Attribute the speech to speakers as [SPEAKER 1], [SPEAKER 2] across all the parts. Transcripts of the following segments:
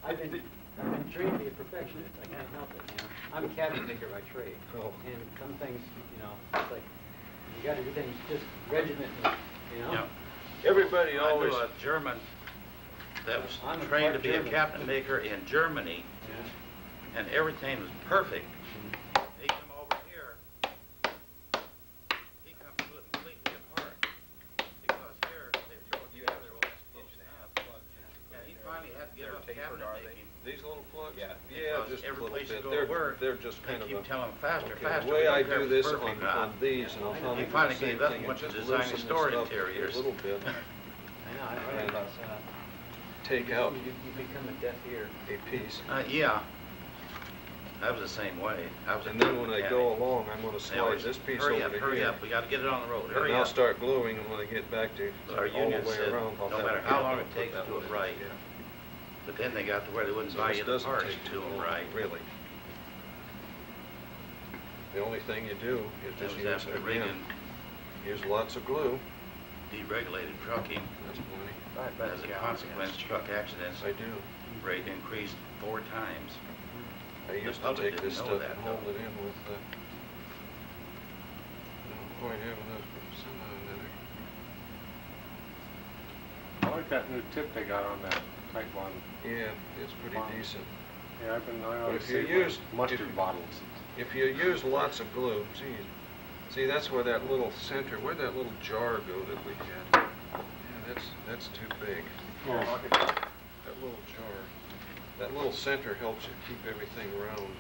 [SPEAKER 1] I've been trained to be a perfectionist. I can't help it, you know. I'm a cabinet maker by trade.
[SPEAKER 2] Oh.
[SPEAKER 1] And some things, you know, it's like, you gotta do things just regimentally, you know?
[SPEAKER 3] Yeah.
[SPEAKER 2] Everybody always...
[SPEAKER 3] I knew a German that was
[SPEAKER 1] I'm a
[SPEAKER 3] trained to
[SPEAKER 1] part
[SPEAKER 3] be
[SPEAKER 1] German.
[SPEAKER 3] a cabinet maker in Germany,
[SPEAKER 1] Yeah.
[SPEAKER 3] and everything was perfect. He come over here, he come completely apart. Because here, they throw it together all close enough. And he finally had to give up cabinet making.
[SPEAKER 2] These little plugs?
[SPEAKER 3] Yeah,
[SPEAKER 2] Yeah,
[SPEAKER 3] because
[SPEAKER 2] just a
[SPEAKER 3] every
[SPEAKER 2] little
[SPEAKER 3] place you
[SPEAKER 2] bit.
[SPEAKER 3] go to work,
[SPEAKER 2] They're just kind
[SPEAKER 3] they
[SPEAKER 2] of
[SPEAKER 3] keep
[SPEAKER 2] a...
[SPEAKER 3] telling him faster,
[SPEAKER 2] Okay,
[SPEAKER 3] faster.
[SPEAKER 2] the way
[SPEAKER 3] we
[SPEAKER 2] I
[SPEAKER 3] don't care
[SPEAKER 2] do
[SPEAKER 3] if
[SPEAKER 2] this
[SPEAKER 3] it's perfect or
[SPEAKER 2] on
[SPEAKER 3] not.
[SPEAKER 2] these, and I'll probably
[SPEAKER 3] He
[SPEAKER 2] do
[SPEAKER 3] finally
[SPEAKER 2] the same
[SPEAKER 3] gave up
[SPEAKER 2] thing,
[SPEAKER 3] and went to
[SPEAKER 2] just
[SPEAKER 3] designing
[SPEAKER 2] loosen the
[SPEAKER 3] store
[SPEAKER 2] stuff
[SPEAKER 3] interiors.
[SPEAKER 2] a little bit.
[SPEAKER 1] I know, I read about that.
[SPEAKER 2] Take out
[SPEAKER 1] You become a deaf ear.
[SPEAKER 2] a piece.
[SPEAKER 3] Yeah. I was the same way. I was
[SPEAKER 2] And then when I go along, I'm going to
[SPEAKER 3] They
[SPEAKER 2] slide
[SPEAKER 3] always,
[SPEAKER 2] this piece
[SPEAKER 3] hurry
[SPEAKER 2] over
[SPEAKER 3] up,
[SPEAKER 2] to
[SPEAKER 3] hurry
[SPEAKER 2] here.
[SPEAKER 3] up, we got to get it on the road,
[SPEAKER 2] And
[SPEAKER 3] hurry
[SPEAKER 2] I'll
[SPEAKER 3] up.
[SPEAKER 2] start gluing, and when I get back to
[SPEAKER 3] Our
[SPEAKER 2] all
[SPEAKER 3] union
[SPEAKER 2] the way
[SPEAKER 3] said,
[SPEAKER 2] around, I'll
[SPEAKER 3] no
[SPEAKER 2] have
[SPEAKER 3] matter
[SPEAKER 2] to
[SPEAKER 3] how
[SPEAKER 2] get
[SPEAKER 3] long
[SPEAKER 2] up
[SPEAKER 3] it
[SPEAKER 2] and put
[SPEAKER 3] takes
[SPEAKER 2] that
[SPEAKER 3] to do
[SPEAKER 2] one
[SPEAKER 3] it
[SPEAKER 2] in.
[SPEAKER 3] right.
[SPEAKER 2] Yeah.
[SPEAKER 3] But then they got to where they wouldn't
[SPEAKER 2] So
[SPEAKER 3] buy
[SPEAKER 2] this
[SPEAKER 3] you the
[SPEAKER 2] doesn't
[SPEAKER 3] parts
[SPEAKER 2] take
[SPEAKER 3] to
[SPEAKER 2] too
[SPEAKER 3] them
[SPEAKER 2] long,
[SPEAKER 3] right.
[SPEAKER 2] really. The only thing you do is
[SPEAKER 3] That
[SPEAKER 2] just
[SPEAKER 3] was
[SPEAKER 2] use,
[SPEAKER 3] after
[SPEAKER 2] again,
[SPEAKER 3] Reagan
[SPEAKER 2] use lots of glue.
[SPEAKER 3] deregulated trucking.
[SPEAKER 2] That's plenty.
[SPEAKER 3] As a consequence, truck accidents
[SPEAKER 2] I do.
[SPEAKER 3] rate increased 4 times.
[SPEAKER 2] I used to
[SPEAKER 3] public
[SPEAKER 2] take this
[SPEAKER 3] didn't know
[SPEAKER 2] stuff
[SPEAKER 3] that,
[SPEAKER 2] and hold
[SPEAKER 3] though.
[SPEAKER 2] it in with, I don't quite have enough, but somehow or another.
[SPEAKER 4] I like that new tip they got on that type one.
[SPEAKER 2] Yeah, it's pretty decent.
[SPEAKER 4] Yeah, I
[SPEAKER 2] But
[SPEAKER 4] always
[SPEAKER 2] if you
[SPEAKER 4] save
[SPEAKER 2] use-
[SPEAKER 4] my mustard bottles.
[SPEAKER 2] If you use lots of glue, see that's where that little center, where'd that little jar go that we had? Yeah, that's too big.
[SPEAKER 4] Oh.
[SPEAKER 2] That little jar, that little center helps you keep everything round.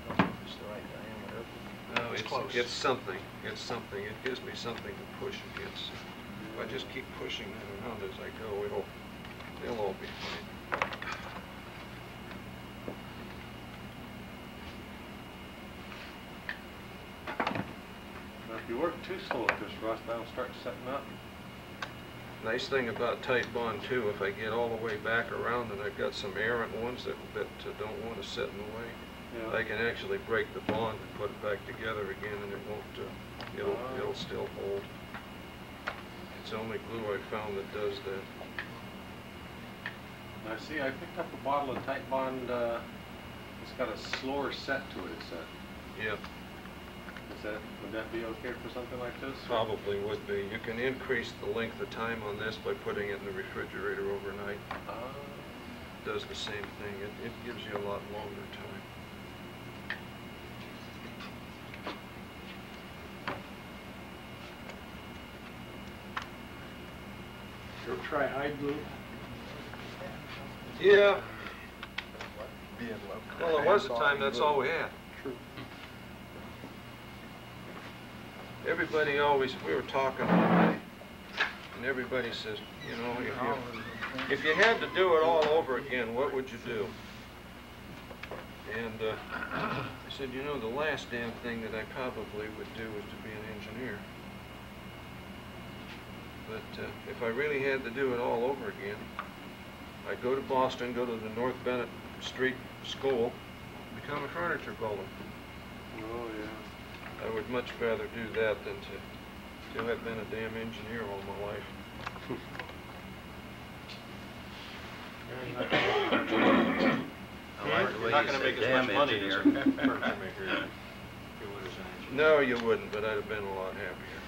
[SPEAKER 1] It's the right diameter.
[SPEAKER 2] No, it's something. It's something. It gives me something to push against. If I just keep pushing that around as I go, it'll all be fine.
[SPEAKER 4] Now, if you work too slow at this, Russ, that'll start setting up.
[SPEAKER 2] Nice thing about tight bond too, if I get all the way back around and I've got some errant ones that don't want to set in the way,
[SPEAKER 4] Yeah.
[SPEAKER 2] I can actually break the bond and put it back together again, and it won't. It'll still hold. It's only glue I found that does that.
[SPEAKER 4] Now, see, I picked up a bottle of Tight Bond. It's got a slower set to it. It said.
[SPEAKER 2] Yep.
[SPEAKER 4] Would that be okay for something like this?
[SPEAKER 2] Probably would be. You can increase the length of time on this by putting it in the refrigerator overnight. Does the same thing. It gives you a lot longer time.
[SPEAKER 5] Go try hide glue.
[SPEAKER 2] Yeah.
[SPEAKER 5] Being low.
[SPEAKER 2] Well, there was a time that's all we had.
[SPEAKER 5] True.
[SPEAKER 2] Everybody always, we were talking one day, and everybody says, you know, if you had to do it all over again, what would you do? And I said, you know, the last damn thing that I probably would do is to be an engineer. But if I really had to do it all over again, I'd go to Boston, go to the North Bennett Street School, become a furniture builder.
[SPEAKER 4] Oh, yeah.
[SPEAKER 2] I would much rather do that than to have been a damn engineer all my life.
[SPEAKER 3] I like the way
[SPEAKER 5] You're not
[SPEAKER 3] you
[SPEAKER 5] going to
[SPEAKER 3] said
[SPEAKER 5] make as
[SPEAKER 3] damn
[SPEAKER 5] much money as
[SPEAKER 3] engineer.
[SPEAKER 5] a furniture maker if you would as an engineer.
[SPEAKER 2] No, you wouldn't, but I'd have been a lot happier.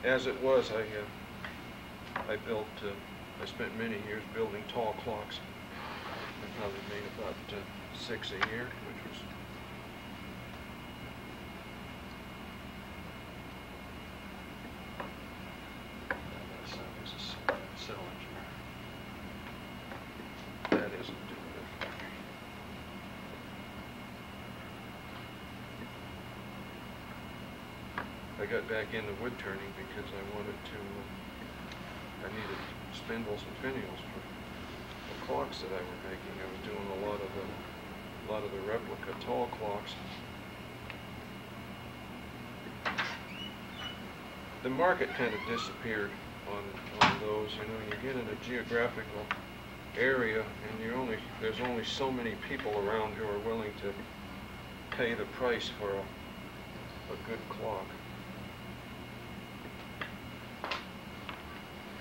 [SPEAKER 2] As it was, I spent many years building tall clocks. I probably made about 6 a year, which was
[SPEAKER 5] Civil engineer.
[SPEAKER 2] that isn't too good for me. I got back into wood turning because I wanted to, I needed spindles and finials for the clocks that I was making. I was doing a lot of the replica tall clocks. The market kind of disappeared on those. You know, you get in a geographical area and there's only so many people around who are willing to pay the price for a good clock.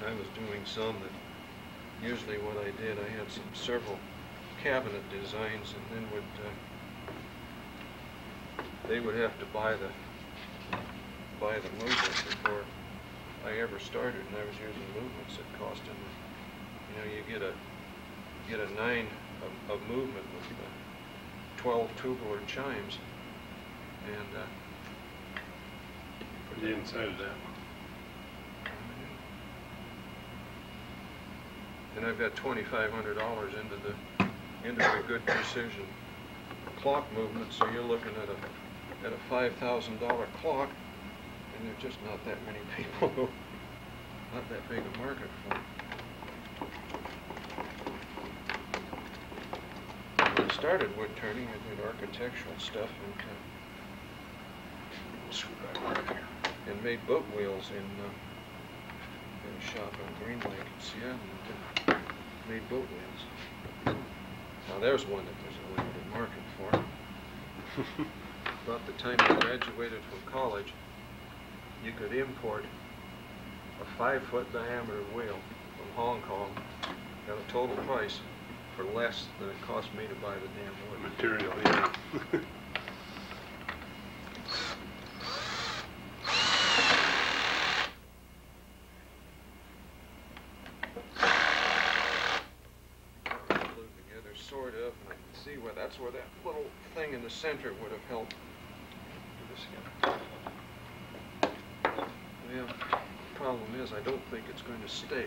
[SPEAKER 2] I was doing some that, usually what I did, I had several cabinet designs, and then they would have to buy the movement before I ever started, and I was using movements that cost them, you know, you get a 9 of movement with 12 tubular chimes, and
[SPEAKER 4] Put the inside of that one.
[SPEAKER 2] and I've got $2,500 into a good precision clock movement, so you're looking at a $5,000 clock, and there's just not that many people who, not that big a market for it. When I started wood turning, I did architectural stuff and made boat wheels in a shop on Green Lake in Seattle. And made boat wheels. Now there's one that there's a limited market for. About the time I graduated from college, you could import a 5-foot diameter wheel from Hong Kong at a total price for less than it cost me to buy the damn wood.
[SPEAKER 4] Material, yeah.
[SPEAKER 2] Glued together, sort of, and I can see where that's where that little thing in the center would have helped. Yeah, the problem is I don't think it's going to stay.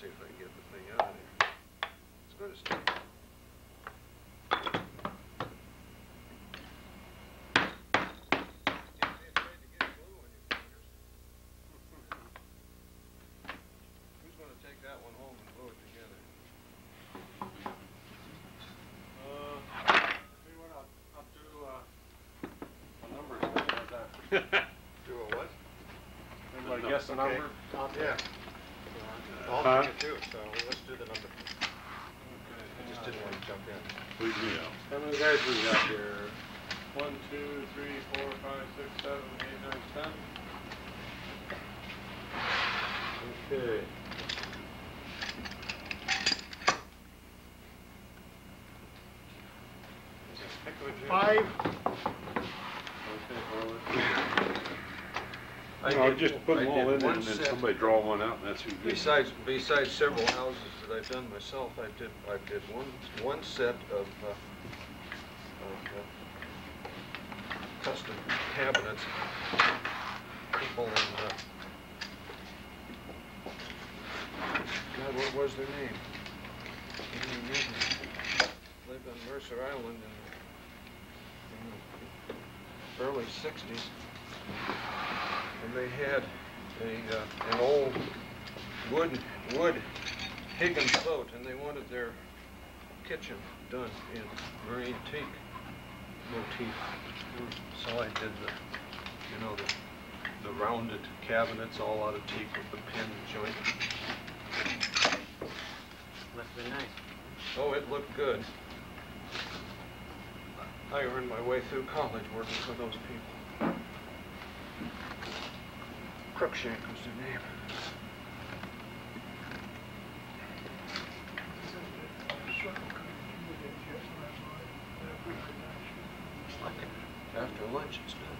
[SPEAKER 2] See if I can get the thing out of there. It's going to stay. Can't be afraid to get glue on your fingers. Who's going to take that one home and glue it together?
[SPEAKER 4] Maybe what I'll do a number thing like that.
[SPEAKER 2] Do a what?
[SPEAKER 4] Everybody guess the number?
[SPEAKER 5] Yeah. I'll
[SPEAKER 4] Huh?
[SPEAKER 5] do it too, so let's do the number. I just didn't want to jump in.
[SPEAKER 4] Leave me out.
[SPEAKER 5] How many guys we got here?
[SPEAKER 4] 1, 2, 3, 4, 5, 6, 7, 8, 9, 10.
[SPEAKER 5] Okay. Five.
[SPEAKER 4] I'll just put them all in there
[SPEAKER 2] one
[SPEAKER 4] and then
[SPEAKER 2] set.
[SPEAKER 4] somebody draw one out and that's who gets it.
[SPEAKER 2] Besides several houses that I've done myself, I did one set of custom cabinets. People in God, what was their name? Can't even remember. Lived on Mercer Island in the early '60s. And they had an old wood Higgins boat, and they wanted their kitchen done in marine teak motif. So I did the rounded cabinets all out of teak with the pin joint.
[SPEAKER 1] Must have been nice.
[SPEAKER 2] Oh, it looked good. I earned my way through college working for those people. Crookshank was their name. After lunch it's done.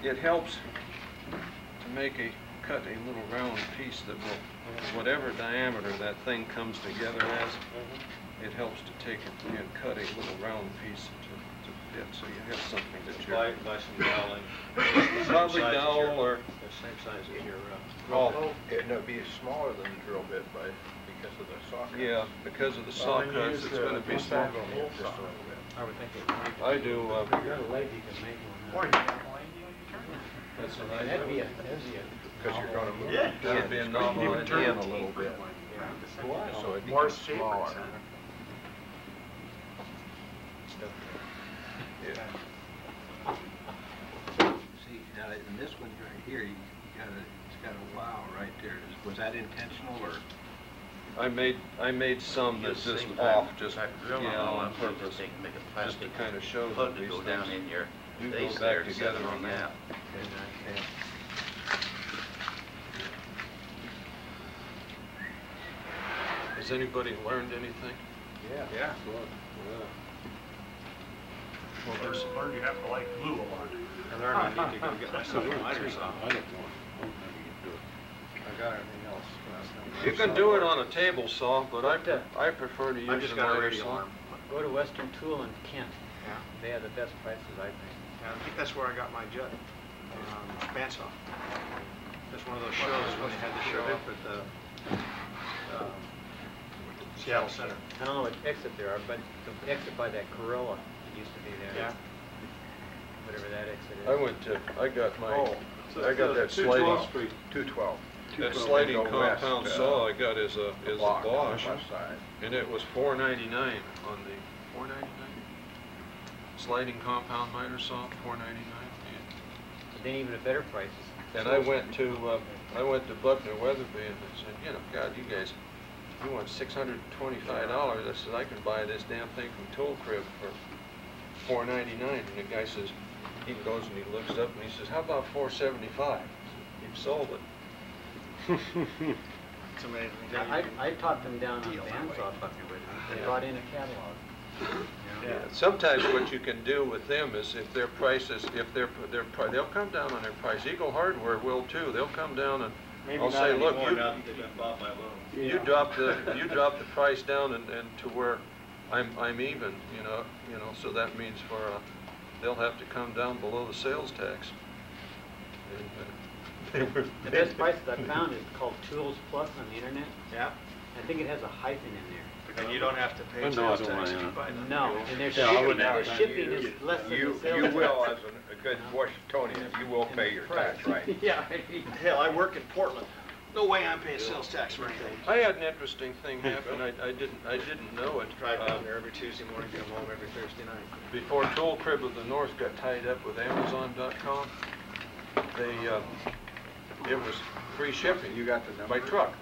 [SPEAKER 2] It helps to cut a little round piece that will, whatever diameter that thing comes together as, it helps to take it and cut a little round piece to fit, so you have something that you're...
[SPEAKER 5] Buy some doweling.
[SPEAKER 2] Probably dowel or...
[SPEAKER 5] The same size as your...
[SPEAKER 2] Oh.
[SPEAKER 5] It'd be smaller than the drill bit because of the saw cuts.
[SPEAKER 2] Yeah, because of the saw cuts, it's going to be small.
[SPEAKER 5] Just a little bit.
[SPEAKER 1] I would think it.
[SPEAKER 2] I do,
[SPEAKER 1] If you're late, you can make one.
[SPEAKER 2] that's what I
[SPEAKER 1] That'd be
[SPEAKER 2] do.
[SPEAKER 1] a.
[SPEAKER 5] Because you're going to move
[SPEAKER 3] Yeah.
[SPEAKER 5] it
[SPEAKER 2] It'd be a novel
[SPEAKER 5] even
[SPEAKER 2] idea.
[SPEAKER 5] turn a little bit. So it
[SPEAKER 3] More
[SPEAKER 5] becomes smaller.
[SPEAKER 2] Yeah.
[SPEAKER 3] See, now,
[SPEAKER 6] And this one right here, it's got a wow right there. Was that intentional or?
[SPEAKER 2] I made some that just off, just, yeah, on purpose,
[SPEAKER 3] Make a
[SPEAKER 2] just to
[SPEAKER 3] plastic
[SPEAKER 2] kind of show that
[SPEAKER 3] plug to
[SPEAKER 2] these
[SPEAKER 3] go down
[SPEAKER 2] things
[SPEAKER 3] in your
[SPEAKER 2] do go
[SPEAKER 3] base
[SPEAKER 2] back
[SPEAKER 3] there and set
[SPEAKER 2] together
[SPEAKER 3] it on
[SPEAKER 2] again.
[SPEAKER 3] that.
[SPEAKER 2] Has anybody learned anything?
[SPEAKER 1] Yeah.
[SPEAKER 6] Yeah.
[SPEAKER 2] Well, there's,
[SPEAKER 7] Learn you have to like glue a lot.
[SPEAKER 6] I learned I need to go get myself a miter saw.
[SPEAKER 4] I don't know.
[SPEAKER 6] I got everything else.
[SPEAKER 2] you can do it on a table saw, but I prefer to use
[SPEAKER 6] I just
[SPEAKER 2] a
[SPEAKER 6] got a
[SPEAKER 2] miter
[SPEAKER 6] radio
[SPEAKER 2] saw.
[SPEAKER 6] arm.
[SPEAKER 1] Go to Western Tool in Kent.
[SPEAKER 6] Yeah.
[SPEAKER 1] They have the best prices, I think.
[SPEAKER 6] Yeah, I think that's where I got my jet bandsaw. That's one of those shows when they had the show up at the Seattle Center.
[SPEAKER 1] I don't know what exit there are, but the exit by that Corolla that used to be there.
[SPEAKER 6] Yeah.
[SPEAKER 1] Whatever that exit is.
[SPEAKER 2] I got my,
[SPEAKER 6] Oh,
[SPEAKER 2] I got that
[SPEAKER 4] 212th
[SPEAKER 2] sliding,
[SPEAKER 4] Street.
[SPEAKER 6] 212.
[SPEAKER 2] that sliding
[SPEAKER 6] Go west,
[SPEAKER 2] compound saw I got is a
[SPEAKER 6] block on the
[SPEAKER 2] Bosch,
[SPEAKER 6] west side.
[SPEAKER 2] and it was $4.99 on the, $4.99? Sliding compound miter saw, $4.99.
[SPEAKER 1] Then even a better price.
[SPEAKER 2] And I went to Buckner Weatherby and I said, you know, God, you guys, you want $625? I said, I can buy this damn thing from Tool Crib for $4.99. And the guy says, he goes and he looks up and he says, how about $4.75? He sold it.
[SPEAKER 6] It's amazing.
[SPEAKER 1] I talked them down on bandsaw Buckner with them. They brought in a catalog.
[SPEAKER 2] Yeah. Sometimes what you can do with them is if their prices, if they'll come down on their price. Eagle Hardware will too. They'll come down and I'll say, look, you drop the price down and to where I'm even, you know, so that means for they'll have to come down below the sales tax. And,
[SPEAKER 1] The best prices I found is called Tools Plus on the internet.
[SPEAKER 6] Yeah.
[SPEAKER 1] I think it has a hyphen in there.
[SPEAKER 6] And you don't have to pay
[SPEAKER 4] Another
[SPEAKER 6] sales tax if you
[SPEAKER 4] one,
[SPEAKER 6] buy them.
[SPEAKER 1] No, and their
[SPEAKER 4] Yeah, I
[SPEAKER 1] shipping,
[SPEAKER 4] would
[SPEAKER 1] their
[SPEAKER 4] not.
[SPEAKER 1] shipping is less than the sales
[SPEAKER 8] You will,
[SPEAKER 1] tax.
[SPEAKER 8] as a good Washingtonian, you will pay your tax, right?
[SPEAKER 1] Yeah.
[SPEAKER 6] Hell, I work in Portland. No way I'm paying sales tax for anything.
[SPEAKER 2] I had an interesting thing happen. I didn't know it.
[SPEAKER 6] Drive down there every Tuesday morning, come home every Thursday night.
[SPEAKER 2] Before Tool Crib of the North got tied up with Amazon.com, it was free shipping.
[SPEAKER 6] You got the number?
[SPEAKER 2] By truck.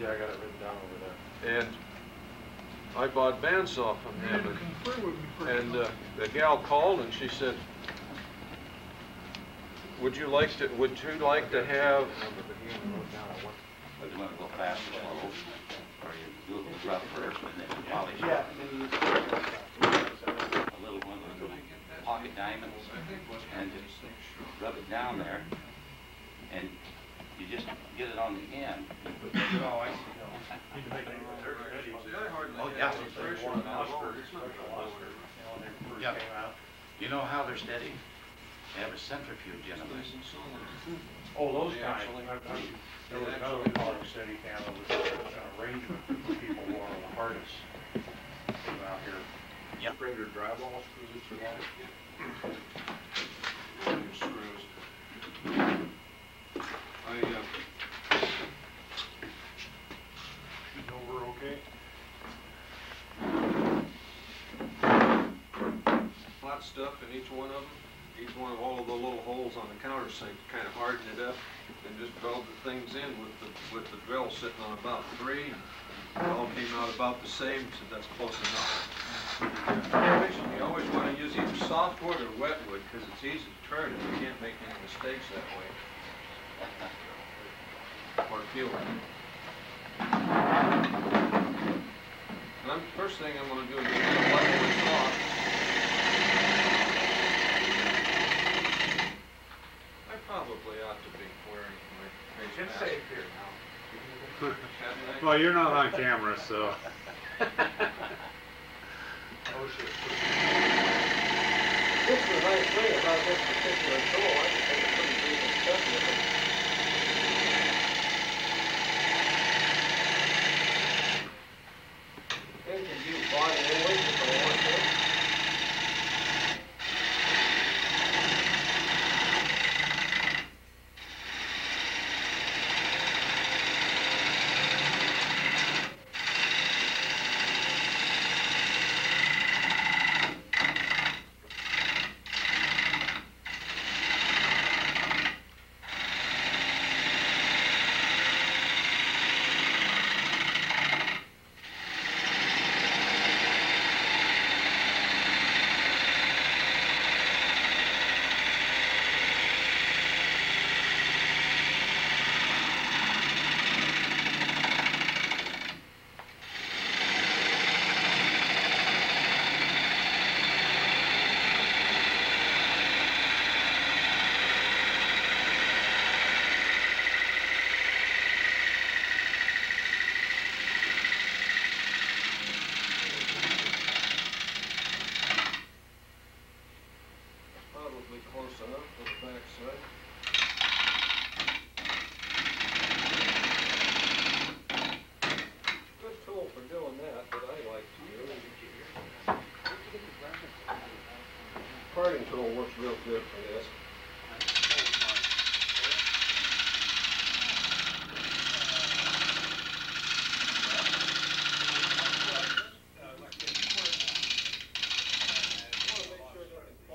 [SPEAKER 4] Yeah, I got it written down over there.
[SPEAKER 2] And I bought bandsaw from them, and the gal called and she said, would you like to have,
[SPEAKER 3] But you want to go fast or slow, or you do a little rough first and then you polish it.
[SPEAKER 1] Yeah.
[SPEAKER 3] A little one of those pocket diamonds and just rub it down there and you just get it on the end.
[SPEAKER 6] Oh, I see.
[SPEAKER 3] Oh, yeah. Yeah. You know how they're steady? They have a centrifuge in them.
[SPEAKER 7] Oh, those guys. There was another one called Steady Cam, it was an arrangement for people who are on the hardest out here.
[SPEAKER 3] Yep.
[SPEAKER 6] Bring your drywall screws for that.
[SPEAKER 2] your screws?
[SPEAKER 7] You know we're okay?
[SPEAKER 2] Hot stuff in each one of them. Each one of all of the little holes on the countersink, kind of harden it up and just weld the things in with the drill sitting on about 3. It all came out about the same, so that's close enough. You always want to use either softwood or wetwood because it's easy to turn and you can't make any mistakes that way. Or feel like. And first thing I'm going to do is get the wetwood off. I probably ought to be wearing my face
[SPEAKER 7] It's
[SPEAKER 2] mask.
[SPEAKER 7] safe here now.
[SPEAKER 4] Well, you're not on camera, so.
[SPEAKER 1] This is a nice way about this particular tool. I think it's pretty decent stuff with it. They can use body oils if they want to.
[SPEAKER 2] side. Good tool for doing that I like to use. Parting tool works real good for this.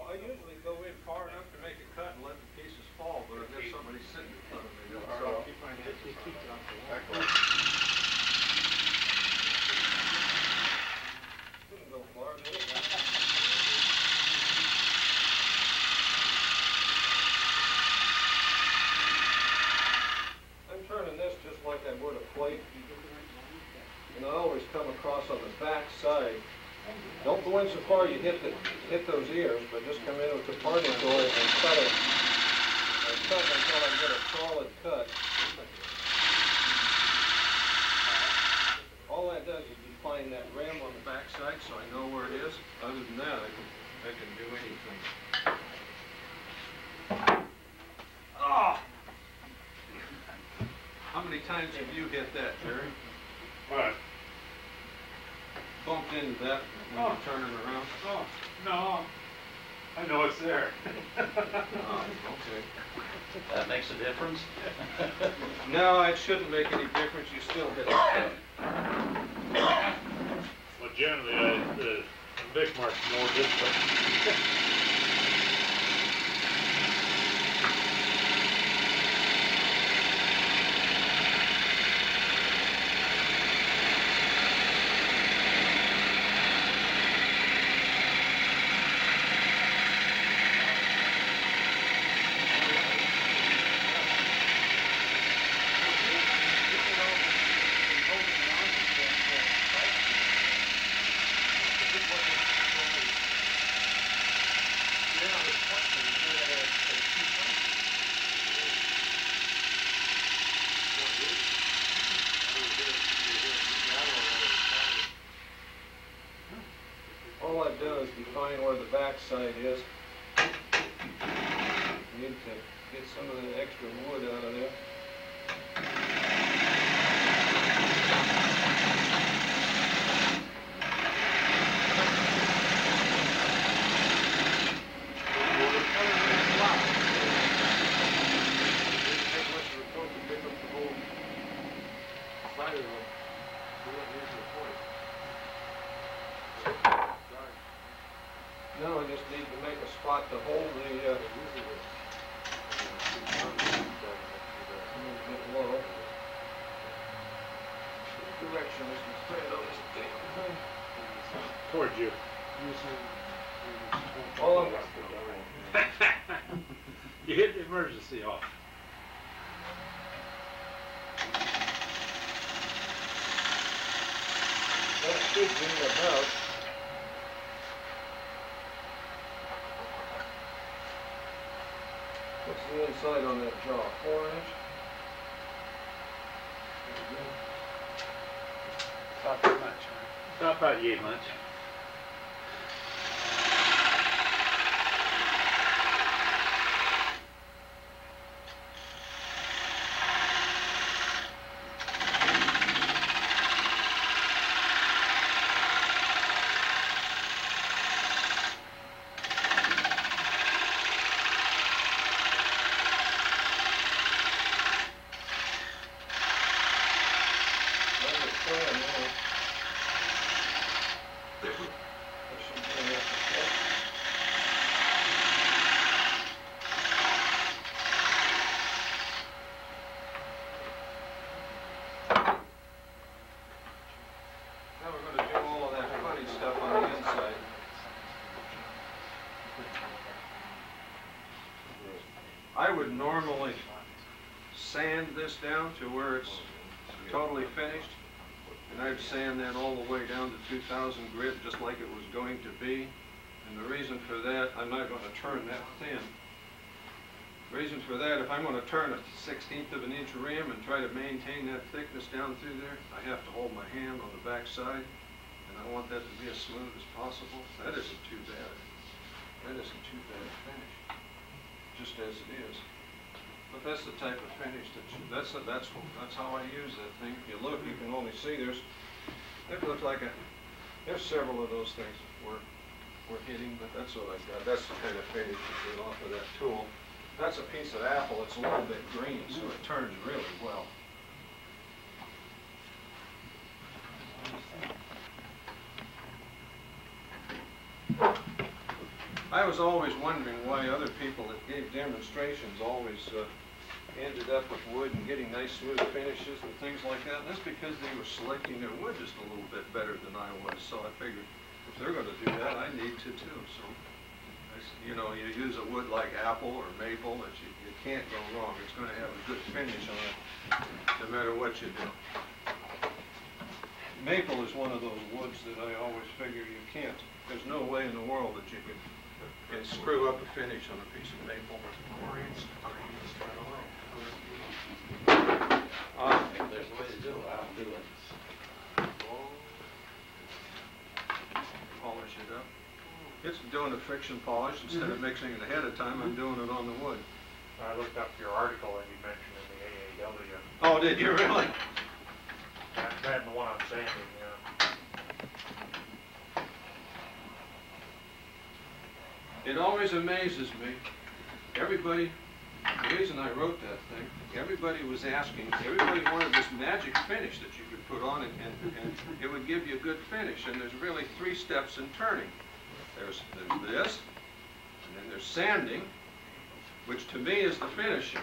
[SPEAKER 2] I usually go in far enough to make a cut and let the pieces fall, but if there's somebody sitting in front of me, so didn't go far, did it? I'm turning this just like I would a plate, and I always come across on the back side. Don't go in so far you hit those ears, but just come in with the parting tool and cut it. And cut until I get a solid cut. All that does is define that rim on the back side, so I know where it is. Other than that, I can do anything. Oh! How many times have you hit that, Jerry?
[SPEAKER 7] What?
[SPEAKER 2] Bumped into that when you're turning around?
[SPEAKER 7] Oh, no. I know it's there.
[SPEAKER 2] Oh, okay.
[SPEAKER 3] That makes a difference?
[SPEAKER 2] No, it shouldn't make any difference. You still hit it.
[SPEAKER 7] Well, generally, the big mark's more difficult.
[SPEAKER 2] All I've done is define where the back side is. Need to get some of the extra wood out of there. No, I just need to make a spot to hold the, a little bit low. Direction is to spread on this damn thing.
[SPEAKER 7] Towards you.
[SPEAKER 2] All
[SPEAKER 7] You hit the emergency off.
[SPEAKER 2] That should be about. What's the inside on that jaw? 4 inch?
[SPEAKER 7] Not that much, right? Not about yet much.
[SPEAKER 2] I would normally sand this down to where it's totally finished, and I'd sand that all the way down to 2000 grit, just like it was going to be. And the reason for that, I'm not going to turn that thin. The reason for that, if I'm going to turn a 1/16 of an inch rim and try to maintain that thickness down through there, I have to hold my hand on the back side, and I want that to be as smooth as possible. That isn't too bad. That isn't too bad a finish. just as it is. But that's the type of finish that that's how I use that thing. If you look, you can only see it looks like there's several of those things we're hitting, but that's what I got. That's the kind of finish you get off of that tool. That's a piece of apple. It's a little bit green, so it turns really well. I was always wondering why other people that gave demonstrations always ended up with wood and getting nice smooth finishes and things like that. And that's because they were selecting their wood just a little bit better than I was. So I figured if they're going to do that, I need to too. So, you know, you use a wood like apple or maple, that you can't go wrong. It's going to have a good finish on it, no matter what you do. Maple is one of those woods that I always figure you can't. There's no way in the world that you can screw up a finish on a piece of maple.
[SPEAKER 1] If there's a way to do it, I'll do it.
[SPEAKER 2] Polish it up. It's doing a friction polish instead of mixing it ahead of time. I'm doing it on the wood.
[SPEAKER 7] I looked up your article that you mentioned in the AAW.
[SPEAKER 2] Oh, did you really?
[SPEAKER 7] That and the one on sanding, yeah.
[SPEAKER 2] It always amazes me. Everybody, the reason I wrote that thing, everybody was asking, everybody wanted this magic finish that you could put on it and it would give you a good finish. And there's really 3 steps in turning. There's this, and then there's sanding, which to me is the finishing.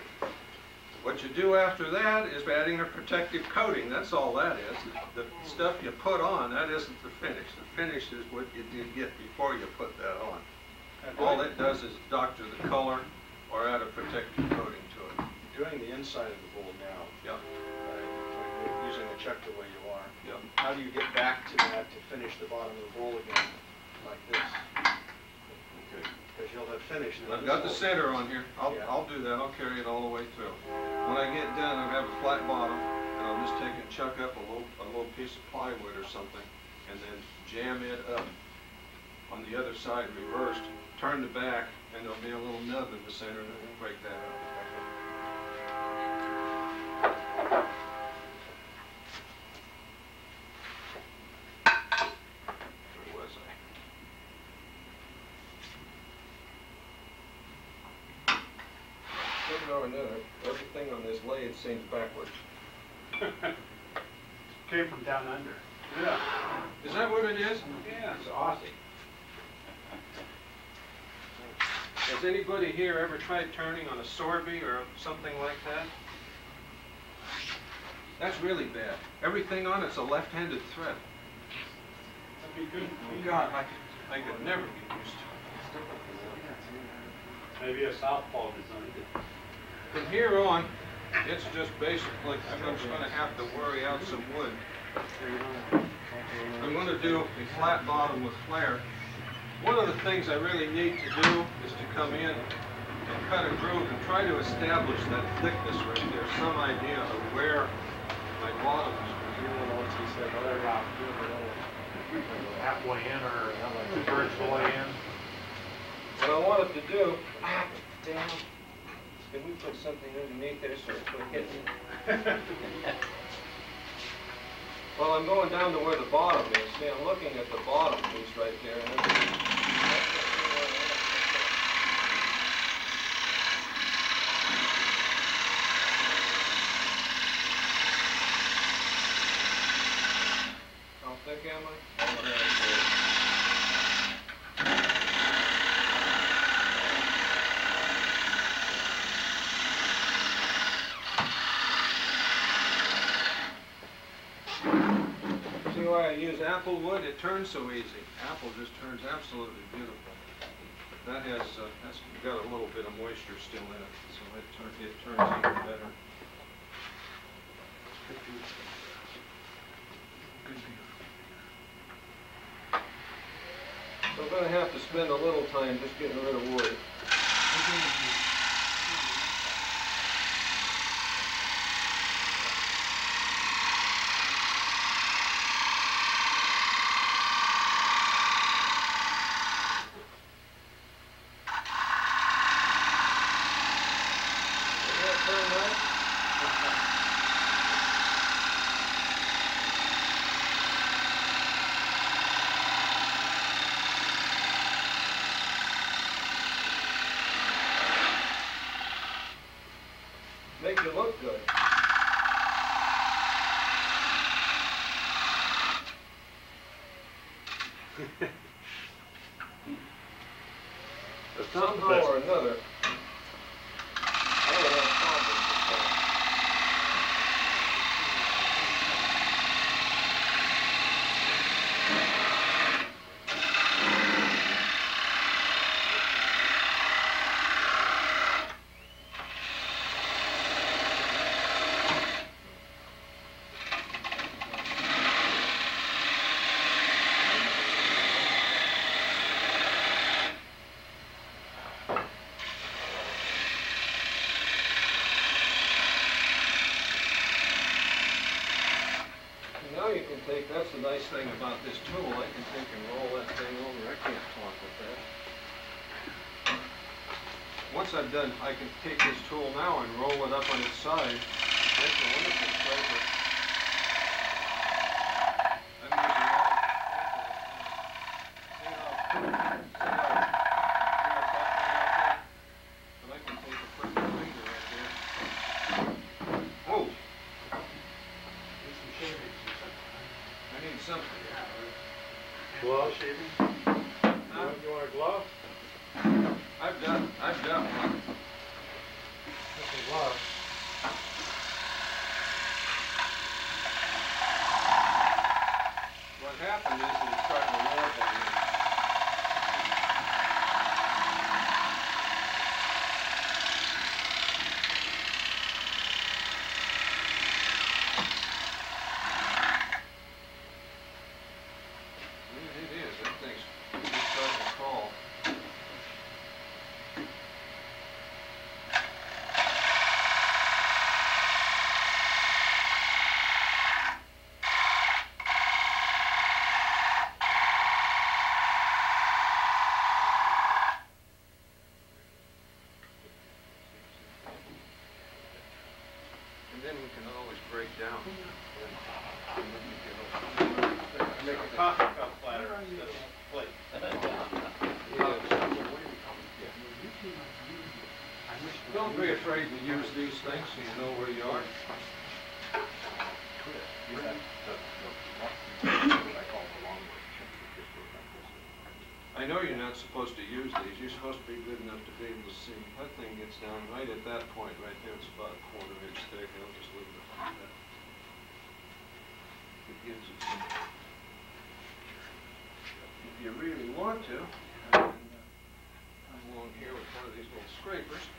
[SPEAKER 2] What you do after that is adding a protective coating. That's all that is. The stuff you put on, that isn't the finish. The finish is what you did get before you put that on. All it does is doctor the color or add a protective coating to it.
[SPEAKER 5] Doing the inside of the bowl now,
[SPEAKER 2] Yep.
[SPEAKER 5] Using the chuck the way you are.
[SPEAKER 2] Yep.
[SPEAKER 5] How do you get back to that to finish the bottom of the bowl again, like this?
[SPEAKER 2] Okay.
[SPEAKER 5] Because you'll have finished.
[SPEAKER 2] I've got the center on here.
[SPEAKER 5] Yeah.
[SPEAKER 2] I'll do that. I'll carry it all the way through. When I get done, I'll have a flat bottom, and I'll just take and chuck up a little piece of plywood or something, and then jam it up on the other side reversed. Turn the back, and there'll be a little nub in the center, and we'll break that up. Where was I? Somehow or another, everything on this lathe seems backwards.
[SPEAKER 7] Came from down under.
[SPEAKER 1] Yeah.
[SPEAKER 2] Is that what it is?
[SPEAKER 1] Yeah, it's Aussie.
[SPEAKER 2] Has anybody here ever tried turning on a Sorby or something like that? That's really bad. Everything on it's a left-handed thread.
[SPEAKER 1] That'd be good.
[SPEAKER 2] Oh God, I could never get used to it.
[SPEAKER 1] Maybe a southpaw designed it.
[SPEAKER 2] From here on, it's just basically, I'm just going to have to worry out some wood. I'm going to do a flat bottom with flare. One of the things I really need to do is to come in and cut a groove and try to establish that thickness right there, some idea of where my bottom is.
[SPEAKER 7] Halfway in or 2/3 the way in.
[SPEAKER 2] What I want it to do, damn, can we put something underneath there so it's going to hit me? Well, I'm going down to where the bottom is. See, I'm looking at the bottom piece right there. And how thick am I? Oh, there it is. See why I use apple wood? It turns so easy. Apple just turns absolutely beautiful. That has that's got a little bit of moisture still in it, so it turns even better. So I'm going to have to spend a little time just getting rid of wood.
[SPEAKER 6] make you look good. But somehow or another, I don't have problems with that. Now you can take, that's the nice thing about this tool, I can take and roll that thing over, I can't talk with that. Once I've done, I can take this tool now and roll it up on its side. That's a wonderful scraper. I'm using all but I can take a perfect finger right there. Whoa! I need something.
[SPEAKER 7] Glove shaving? You want a glove?
[SPEAKER 6] I've got one.
[SPEAKER 7] That's a glove.
[SPEAKER 6] What happened is it's starting to warp on me. It is, that thing's starting to crawl. And then we can always break down.
[SPEAKER 7] Make a coffee cup platter instead of a plate.
[SPEAKER 6] Don't be afraid to use these things so you know where you are. I know you're not supposed to use these. You're supposed to be good enough to be able to see. That thing gets down right at that point right there. It's about a quarter inch thick. I'll just leave it like that. It gives it some. If you really want to, I'm along here with one of these little scrapers.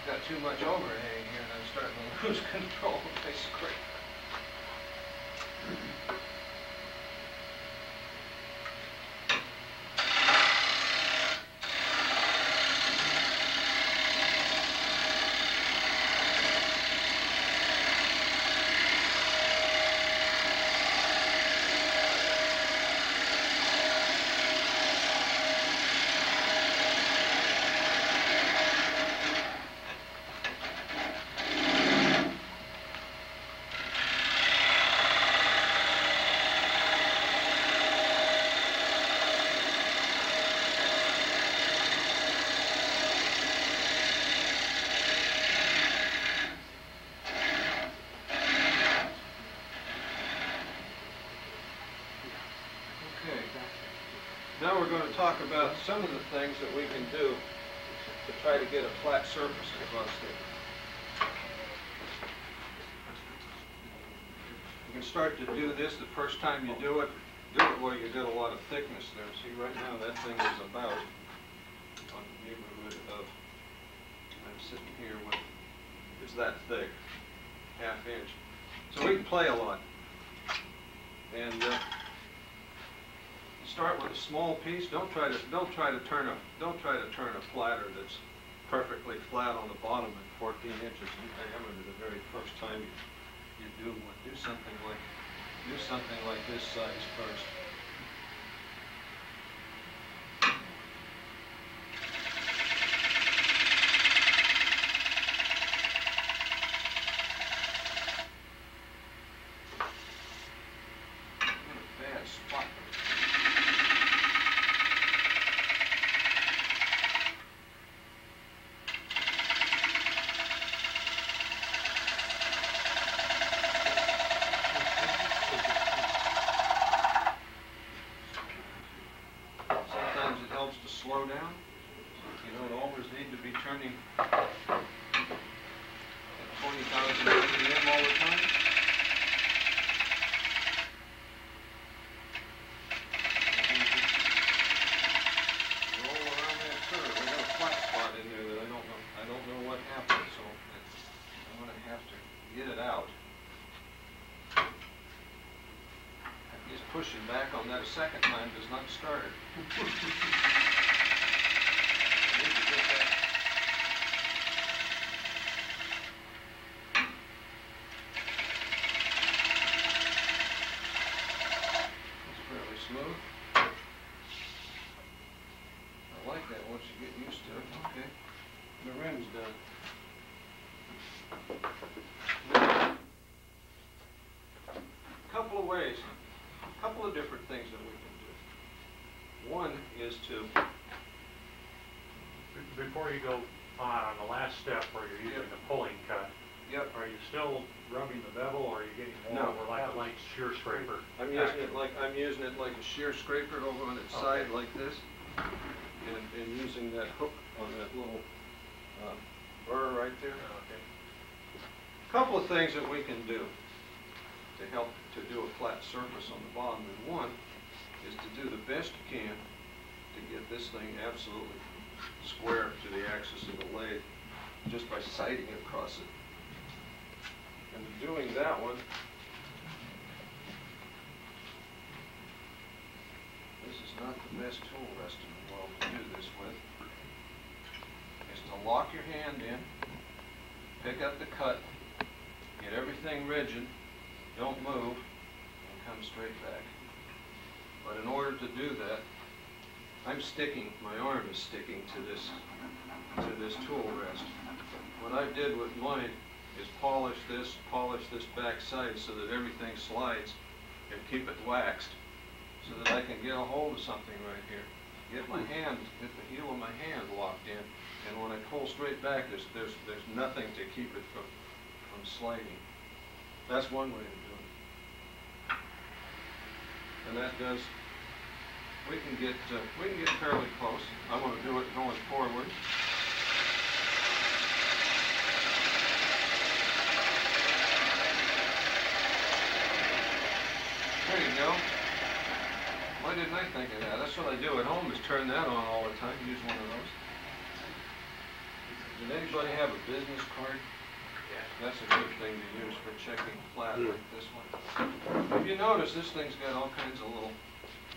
[SPEAKER 6] Got too much overhang here and I'm starting to lose control of my scraper. Now we're going to talk about some of the things that we can do to try to get a flat surface across there. You can start to do this the first time you do it where you get a lot of thickness there. See, right now that thing is about on the neighborhood of, I'm sitting here with that thick, ½ inch. So we can play a lot. And start with a small piece. Don't try to turn a platter that's perfectly flat on the bottom at 14 inches in diameter the very first time you do one. Do something like this size first. Slow down. You don't always need to be turning at 20,000 RPM all the time. Roll around that curve. I got a flat spot in there that I don't know what happened, so I'm going to have to get it out. Just pushing back on that a second time does not start it. Smooth. I like that once you get used to it. Okay. The rim's done. Couple of ways, a couple of different things that we can do. One is to...
[SPEAKER 7] Before you go on the last step where you're using the pulling cut, are you still rubbing the bevel, or are you getting more over like a light shear scraper?
[SPEAKER 6] I'm using it like a shear scraper over on its side like this, and using that hook on that little burr right there.
[SPEAKER 7] Okay.
[SPEAKER 6] A couple of things that we can do to help to do a flat surface on the bottom, and one is to do the best you can to get this thing absolutely square to the axis of the lathe just by sighting across it. And doing that one, this is not the best tool rest in the world to do this with, is to lock your hand in, pick up the cut, get everything rigid, don't move, and come straight back. But in order to do that, my arm is sticking to this tool rest. What I did with mine is polish this back side so that everything slides, and keep it waxed so that I can get a hold of something right here. Get the heel of my hand locked in, and when I pull straight back, there's nothing to keep it from sliding. That's one way to do it. And that does, we can get fairly close. I want to do it going forward. There you go. Why didn't I think of that? That's what I do at home, is turn that on all the time. Use one of those. Did anybody have a business card? That's a good thing to use for checking flat like this one. If you notice, this thing's got all kinds of little...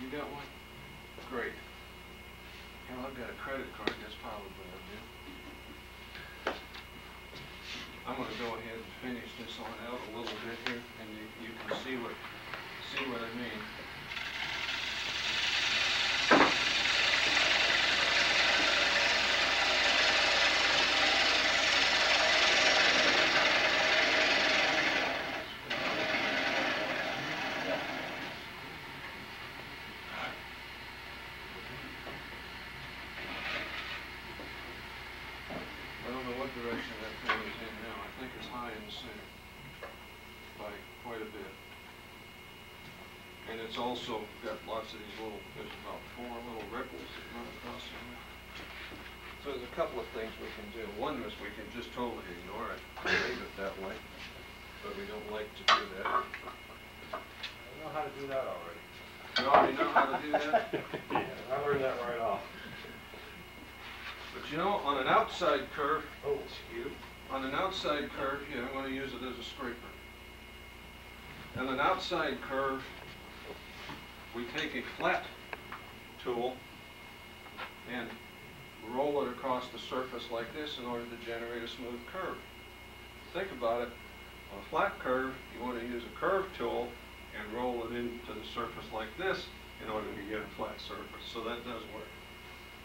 [SPEAKER 6] You got one? Great. Hell, I've got a credit card. That's probably what I'll do. I'm going to go ahead and finish this on out a little bit here, and you can see what I mean. I don't know what direction that thing is in now. I think it's high in the center by quite a bit. And it's also got lots of these there's about 4 little ripples that run across in there. So there's a couple of things we can do. One is we can just totally ignore it and leave it that way, but we don't like to do that.
[SPEAKER 7] I know how to do that already.
[SPEAKER 6] You already know how to do that?
[SPEAKER 7] Yeah, I learned that right off.
[SPEAKER 6] But you know, on an outside curve, on an outside curve, yeah, I'm going to use it as a scraper. On an outside curve, we take a flat tool and roll it across the surface like this in order to generate a smooth curve. Think about it. On a flat curve, you want to use a curve tool and roll it into the surface like this in order to get a flat surface. So that does work.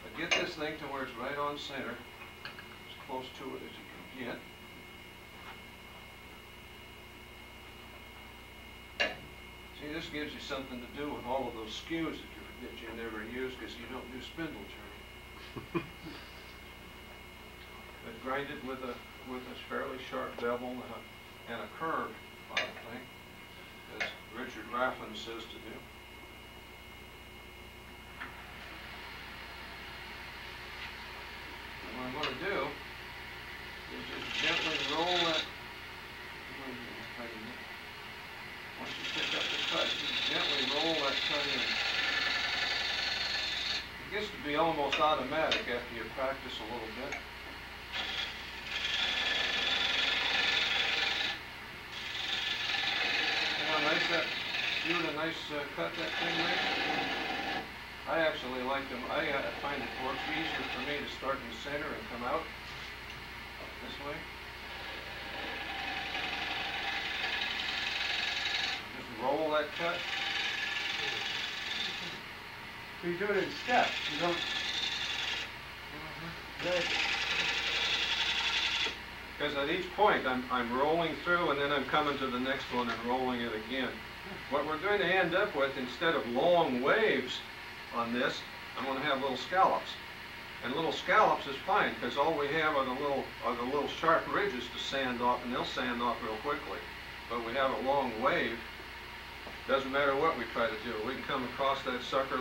[SPEAKER 6] But get this thing to where it's right on center, as close to it as you can get. See, this gives you something to do with all of those skews that you never use because you don't do spindle turning. But grind it with a fairly sharp bevel and a curve on the thing, as Richard Raffin says to do. And what I'm going to do is just gently roll that. Once you pick up the cut, just gently roll that cut in. It gets to be almost automatic after you practice a little bit. See what a nice cut that thing makes? I actually like them. I find it works easier for me to start in the center and come out this way. Just roll that cut.
[SPEAKER 1] So you do it in steps. You don't.
[SPEAKER 6] Because at each point I'm rolling through and then I'm coming to the next one and rolling it again. What we're going to end up with, instead of long waves on this, I'm going to have little scallops. And little scallops is fine because all we have are the little sharp ridges to sand off, and they'll sand off real quickly. But we have a long wave. Doesn't matter what we try to do. We can come across that sucker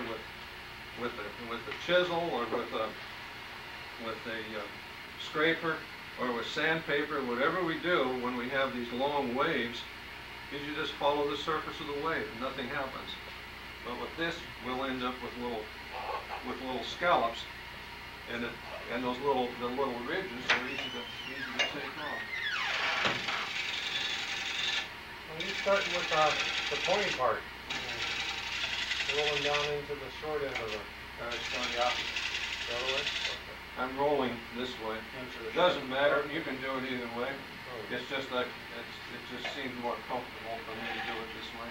[SPEAKER 6] with a chisel or with a scraper or with sandpaper. Whatever we do when we have these long waves, is you just follow the surface of the wave and nothing happens. But with this, we'll end up with little scallops, and the little ridges are easy to take off.
[SPEAKER 4] Well, you starting with the pointy part, rolling down into the short end of the.
[SPEAKER 6] It's going the opposite.
[SPEAKER 4] The other way? Okay.
[SPEAKER 6] I'm rolling this way. It doesn't matter. You can do it either way. It's just like it just seems more comfortable for me to do it this way.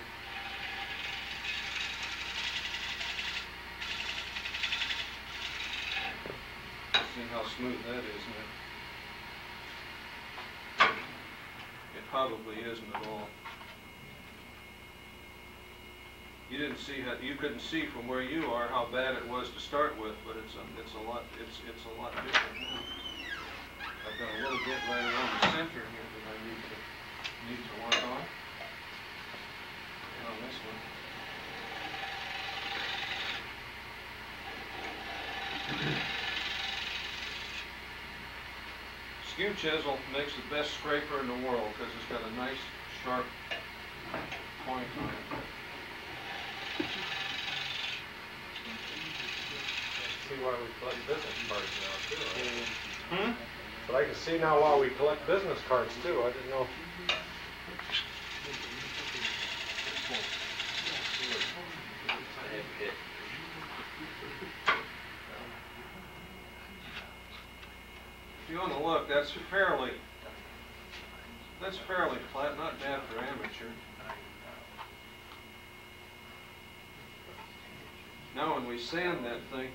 [SPEAKER 6] See how smooth that is, man. It probably isn't at all. You couldn't see from where you are how bad it was to start with, but it's a lot different now. I've got a little bit right around the center here that I need to work on. And on this one. Skew chisel makes the best scraper in the world because it's got a nice sharp point on it.
[SPEAKER 4] See why we collect business cards now too. Right? But I can see now why we collect business cards too. I didn't know.
[SPEAKER 6] If you want to look, that's fairly flat, not bad for amateur. Now when we sand that thing,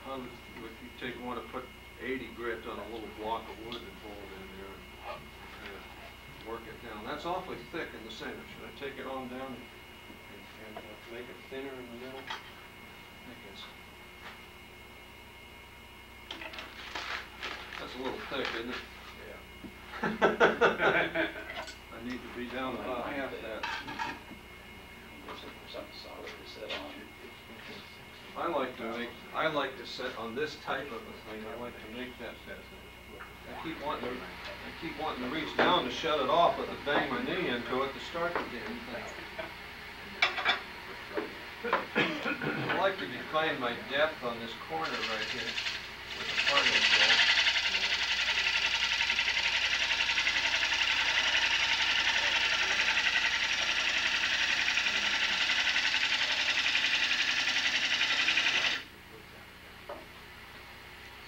[SPEAKER 6] if you want to put 80 grit on a little block of wood and hold it in there and work it down. That's awfully thick in the center. Should I take it on down and make it thinner in the middle? I guess. That's a little thick, isn't it? Yeah. I need to be down about half that.
[SPEAKER 3] Something solid to sit on.
[SPEAKER 6] I like to set on this type of a thing. I like to make that. I keep wanting to reach down to shut it off, but to bang my knee into it to start the damn thing. I like to define my depth on this corner right here with a parting tool.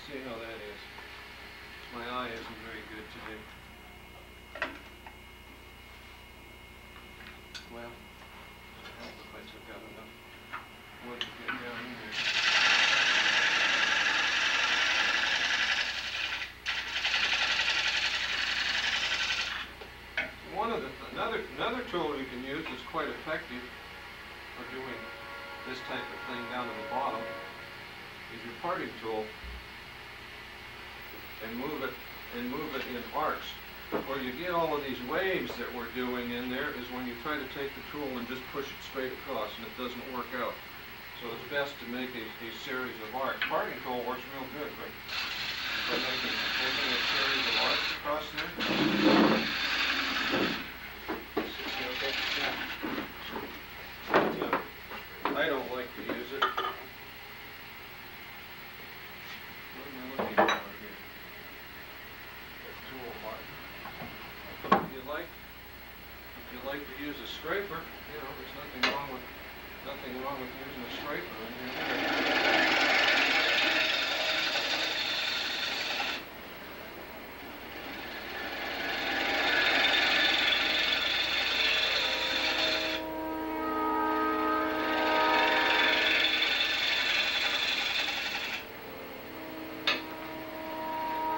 [SPEAKER 6] See how that is. My eye isn't very good today. Well, I hope if I took out enough wood to get down in there. Another tool you can use that's quite effective for doing this type of thing down to the bottom is your parting tool, and move it in arcs. Where you get all of these waves that we're doing in there is when you try to take the tool and just push it straight across, and it doesn't work out. So it's best to make a series of arcs. Parting tool works real good, but making a series of arcs across there. I don't like to use it. What am I looking for here? If you like to use a scraper, you know, there's nothing wrong with using a scraper in here.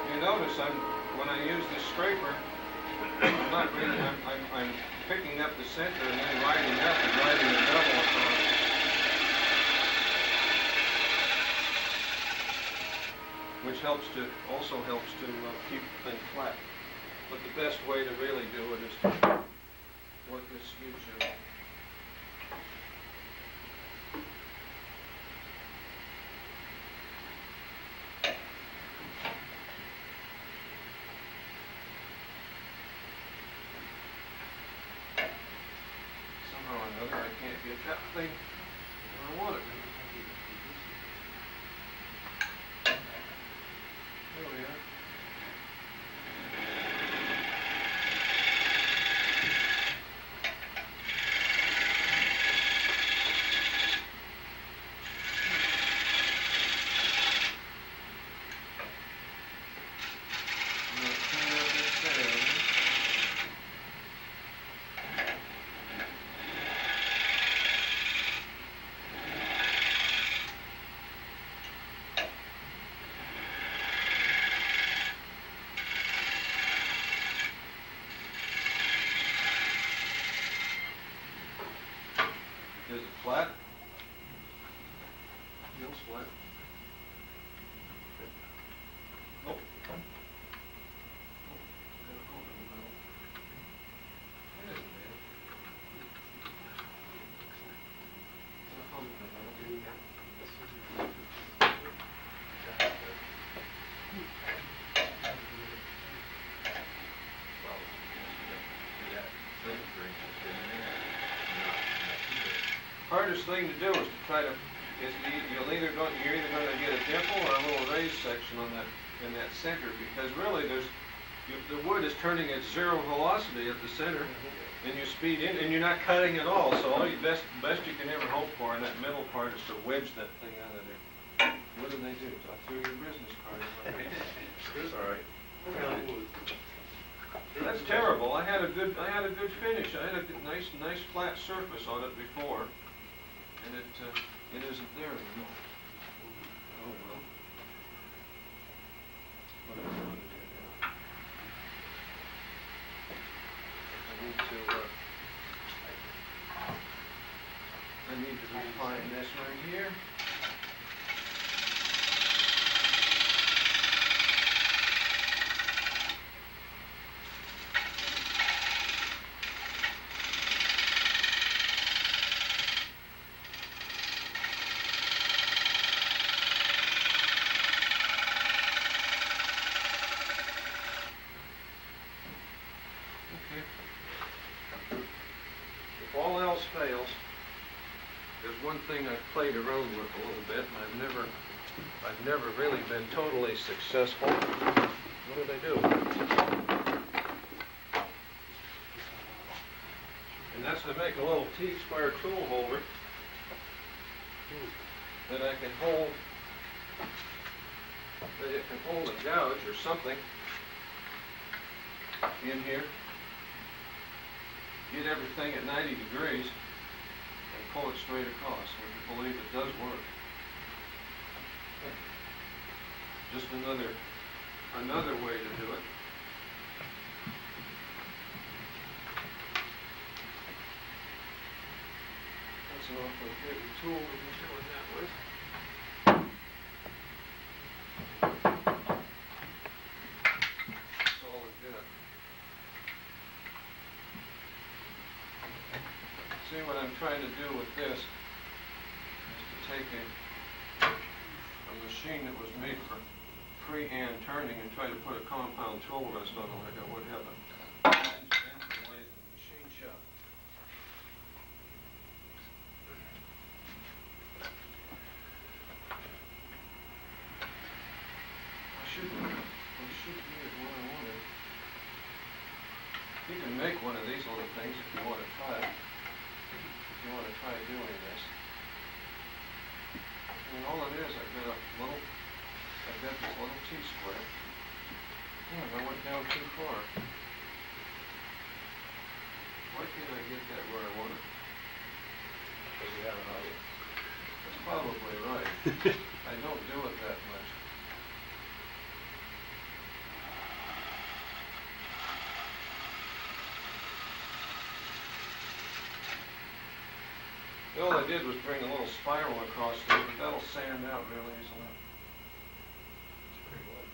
[SPEAKER 6] You notice when I use this scraper, I'm picking up the center and then riding up and riding the double across. Which also helps to keep the thing flat. But the best way to really do it is to work this U-shape. Somehow or another, I can't get that thing where I want it. There we are. Is it flat? Feels flat. Oh. Oh. That isn't bad. A hump in the middle. Hardest thing to do is to try to, you're either going to get a dimple or a little raised section on in that center, because really the wood is turning at zero velocity at the center, and you speed in, and you're not cutting at all. So all best you can ever hope for in that middle part is to wedge that thing out of there. What did they do? I threw your business card away.
[SPEAKER 5] It's all right.
[SPEAKER 6] That's terrible. I had a good finish. I had a nice flat surface on it before, and it isn't there anymore. Oh well. What am I going to do now? I need to refine this right here. If all else fails, there's one thing I've played around with a little bit, and I've never really been totally successful. What did I do? And that's to make a little T-square tool holder that I can hold that it can hold a gouge or something in here, get everything at 90 degrees, and pull it straight across. Would you believe it does work? Just another way to do it. That's an awfully heavy tool to be doing that with. That's all I've got. See, what I'm trying to do with this is to take a machine that was made for freehand turning and try to put a compound tool rest on it like I would have a machine shop. I should get what I wanted. You can make one of these little things if you want to try it. If you want to try doing this. And all it is, I've got this little T-square. Yeah, I went down too far. Why can't I get that where I want it?
[SPEAKER 4] Because you have an audience.
[SPEAKER 6] That's probably right. I don't do it that much. All I did was bring a little spiral across there, but that'll sand out real easily.
[SPEAKER 4] It's pretty wood.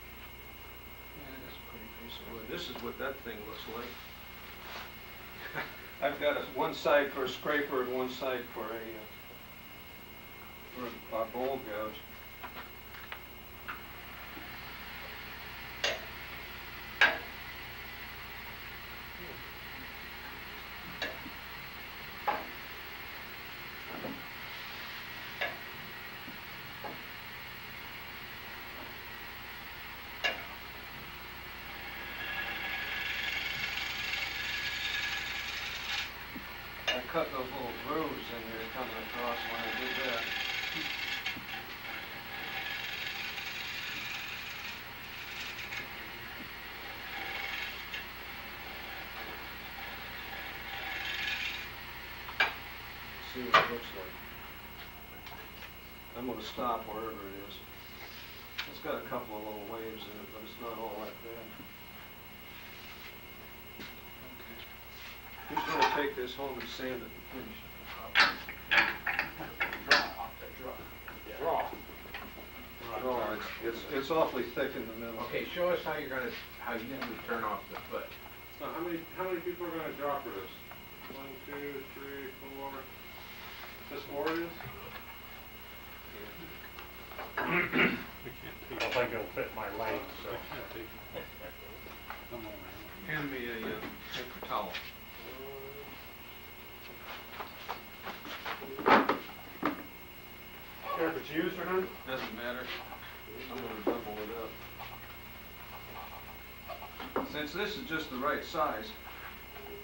[SPEAKER 6] Yeah, it is a pretty piece of wood. This is what that thing looks like. I've got one side for a scraper and one side for a bowl gouge. I cut those little grooves in there coming across when I did that. See what it looks like. I'm going to stop wherever it is. It's got a couple of little waves in it, but it's not all that bad. Who's going to take this home and sand it and finish it?
[SPEAKER 5] Draw.
[SPEAKER 6] Oh, it's awfully thick in the middle.
[SPEAKER 8] Okay, show us how you usually turn off the foot.
[SPEAKER 5] So how many people are gonna draw for this? 1, 2, 3, 4. Just 4 it is?
[SPEAKER 7] I don't think it'll fit my lane, so.
[SPEAKER 6] Hand me a paper towel.
[SPEAKER 5] Care if it's used or not?
[SPEAKER 6] Doesn't matter. I'm going to double it up. Since this is just the right size,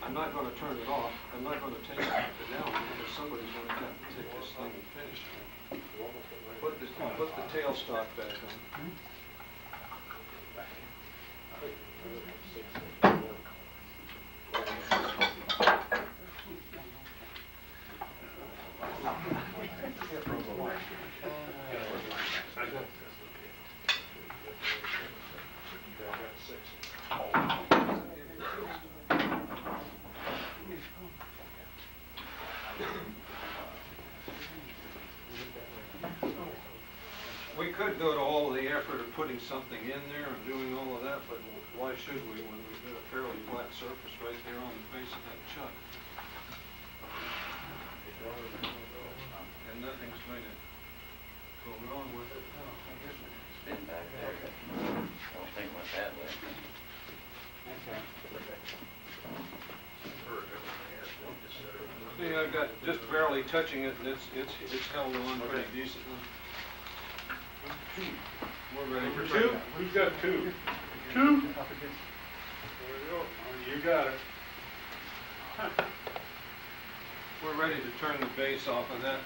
[SPEAKER 6] I'm not going to turn it off. I'm not going to take it down because somebody's going to have to take this thing and finish it. Put the tailstock back on. We could go to all the effort of putting something in there and doing all of that, but why should we when we've got a fairly flat surface right there on the face of that chuck? And nothing's going to go wrong with it.
[SPEAKER 3] Spin back there. Don't think went that way.
[SPEAKER 6] See, I've got just barely touching it, and it's held on pretty decently. We're ready for
[SPEAKER 5] 2? Who's got 2? 2? There we go. You got it.
[SPEAKER 6] We're ready to turn the base off of that.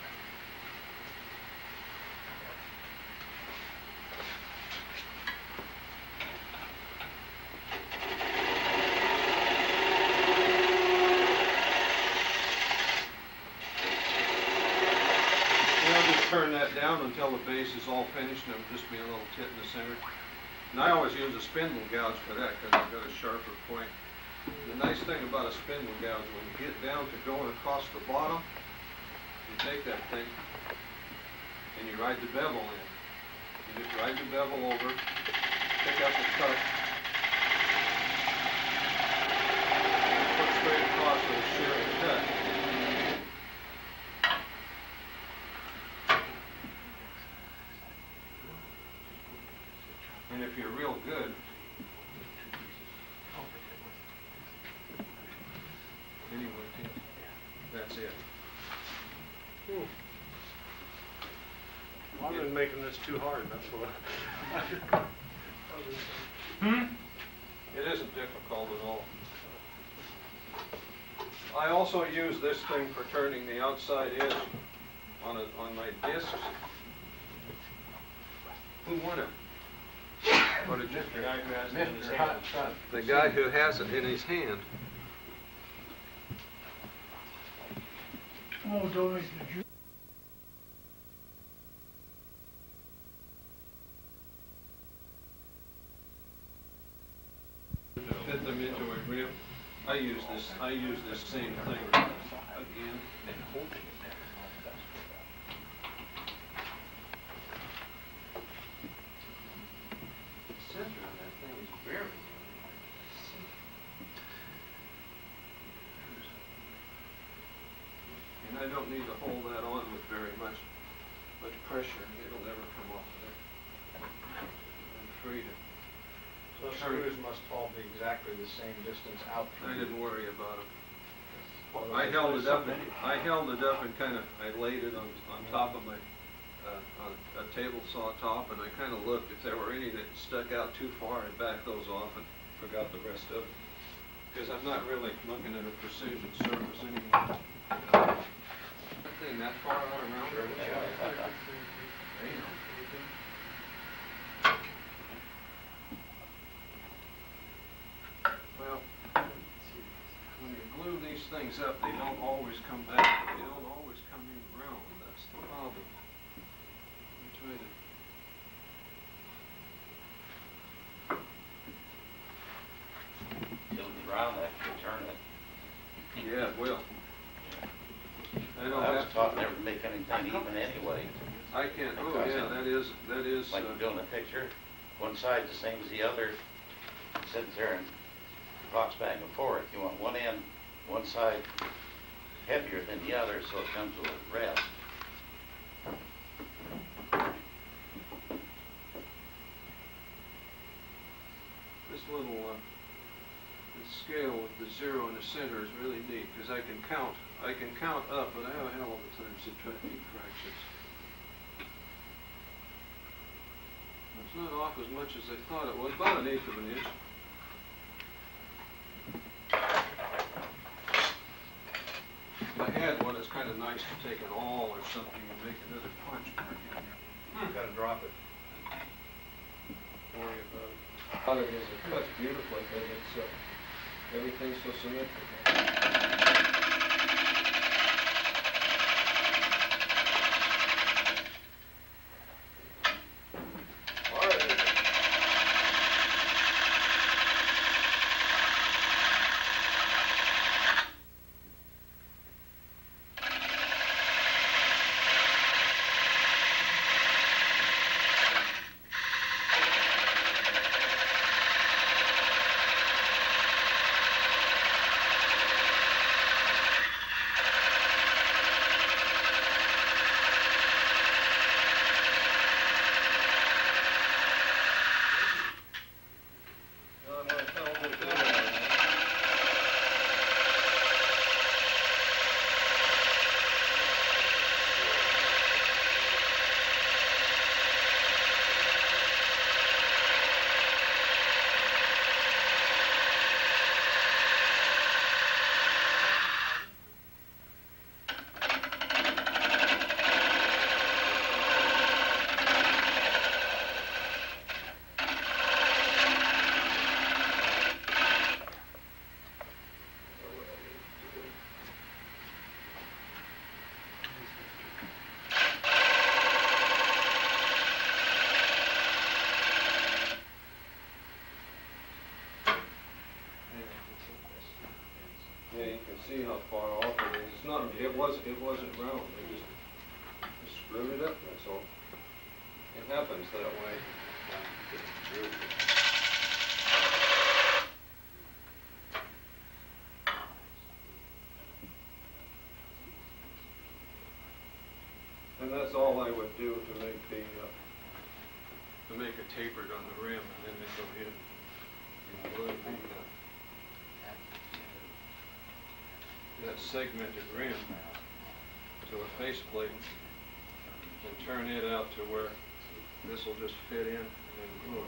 [SPEAKER 6] down until the base is all finished and there'll just be a little tit in the center. And I always use a spindle gouge for that because it's got a sharper point. The nice thing about a spindle gouge, when you get down to going across the bottom, you take that thing and you ride the bevel in. You just ride the bevel over, pick up the cut, and put straight across with a shearing cut. And if you're real good, anyway, that's it.
[SPEAKER 4] Well, I've been making this too hard, that's what.
[SPEAKER 6] It isn't difficult at all. I also use this thing for turning the outside edge on my discs. Who won it? What did you
[SPEAKER 1] The guy who has it in his hand in front.
[SPEAKER 6] The guy who has it in his hand.
[SPEAKER 9] Oh, donate the juice.
[SPEAKER 6] Fit them into a rim. I use this same thing again. The center of that thing is very and I don't need to hold that on with very much pressure. It'll never come off of there. I'm free to.
[SPEAKER 4] So screws must all be exactly the same distance out
[SPEAKER 6] I
[SPEAKER 4] from.
[SPEAKER 6] didn't worry about them.
[SPEAKER 4] Well,
[SPEAKER 6] I held it up.
[SPEAKER 4] something-
[SPEAKER 6] I held it up and kind of. I laid it on top of my on a table saw top, and I kind of looked. If there were any that stuck out too far, I backed those off and forgot the rest of it. Because I'm not really looking at a precision surface anymore. That thing that far out around. Sure. Well, when you glue these things up, they don't always come back. They don't always come in round. That's the problem. I try to.
[SPEAKER 3] It'll be round after you turn it.
[SPEAKER 6] Yeah, it will. I don't
[SPEAKER 3] I was
[SPEAKER 6] have
[SPEAKER 3] taught
[SPEAKER 6] to.
[SPEAKER 3] never to make anything even anyway.
[SPEAKER 6] I can't. Oh, yeah, that is.
[SPEAKER 3] Like you're doing a picture, one side's the same as the other, sits there and rocks back and forth. You want one end, one side heavier than the other, so it comes with a rest.
[SPEAKER 6] This little this scale with the zero in the center is really neat because I can count up, but I have a hell of a time subtracting fractions. It's not off as much as I thought it was, about 1/8 of an inch. If I had one, it's kind of nice to take an awl or something and make another punch mark in here.
[SPEAKER 4] You gotta drop it.
[SPEAKER 6] Don't worry about it. Other is it cuts beautifully because it's everything's so symmetrical. see how far off it is. It's not, it wasn't round, they just screwed it up, that's all. It happens that way. And that's all I would do to make the, to make it tapered on the rim, and then they go ahead and glue that segmented rim to a faceplate and turn it out to where this will just fit in and glue it.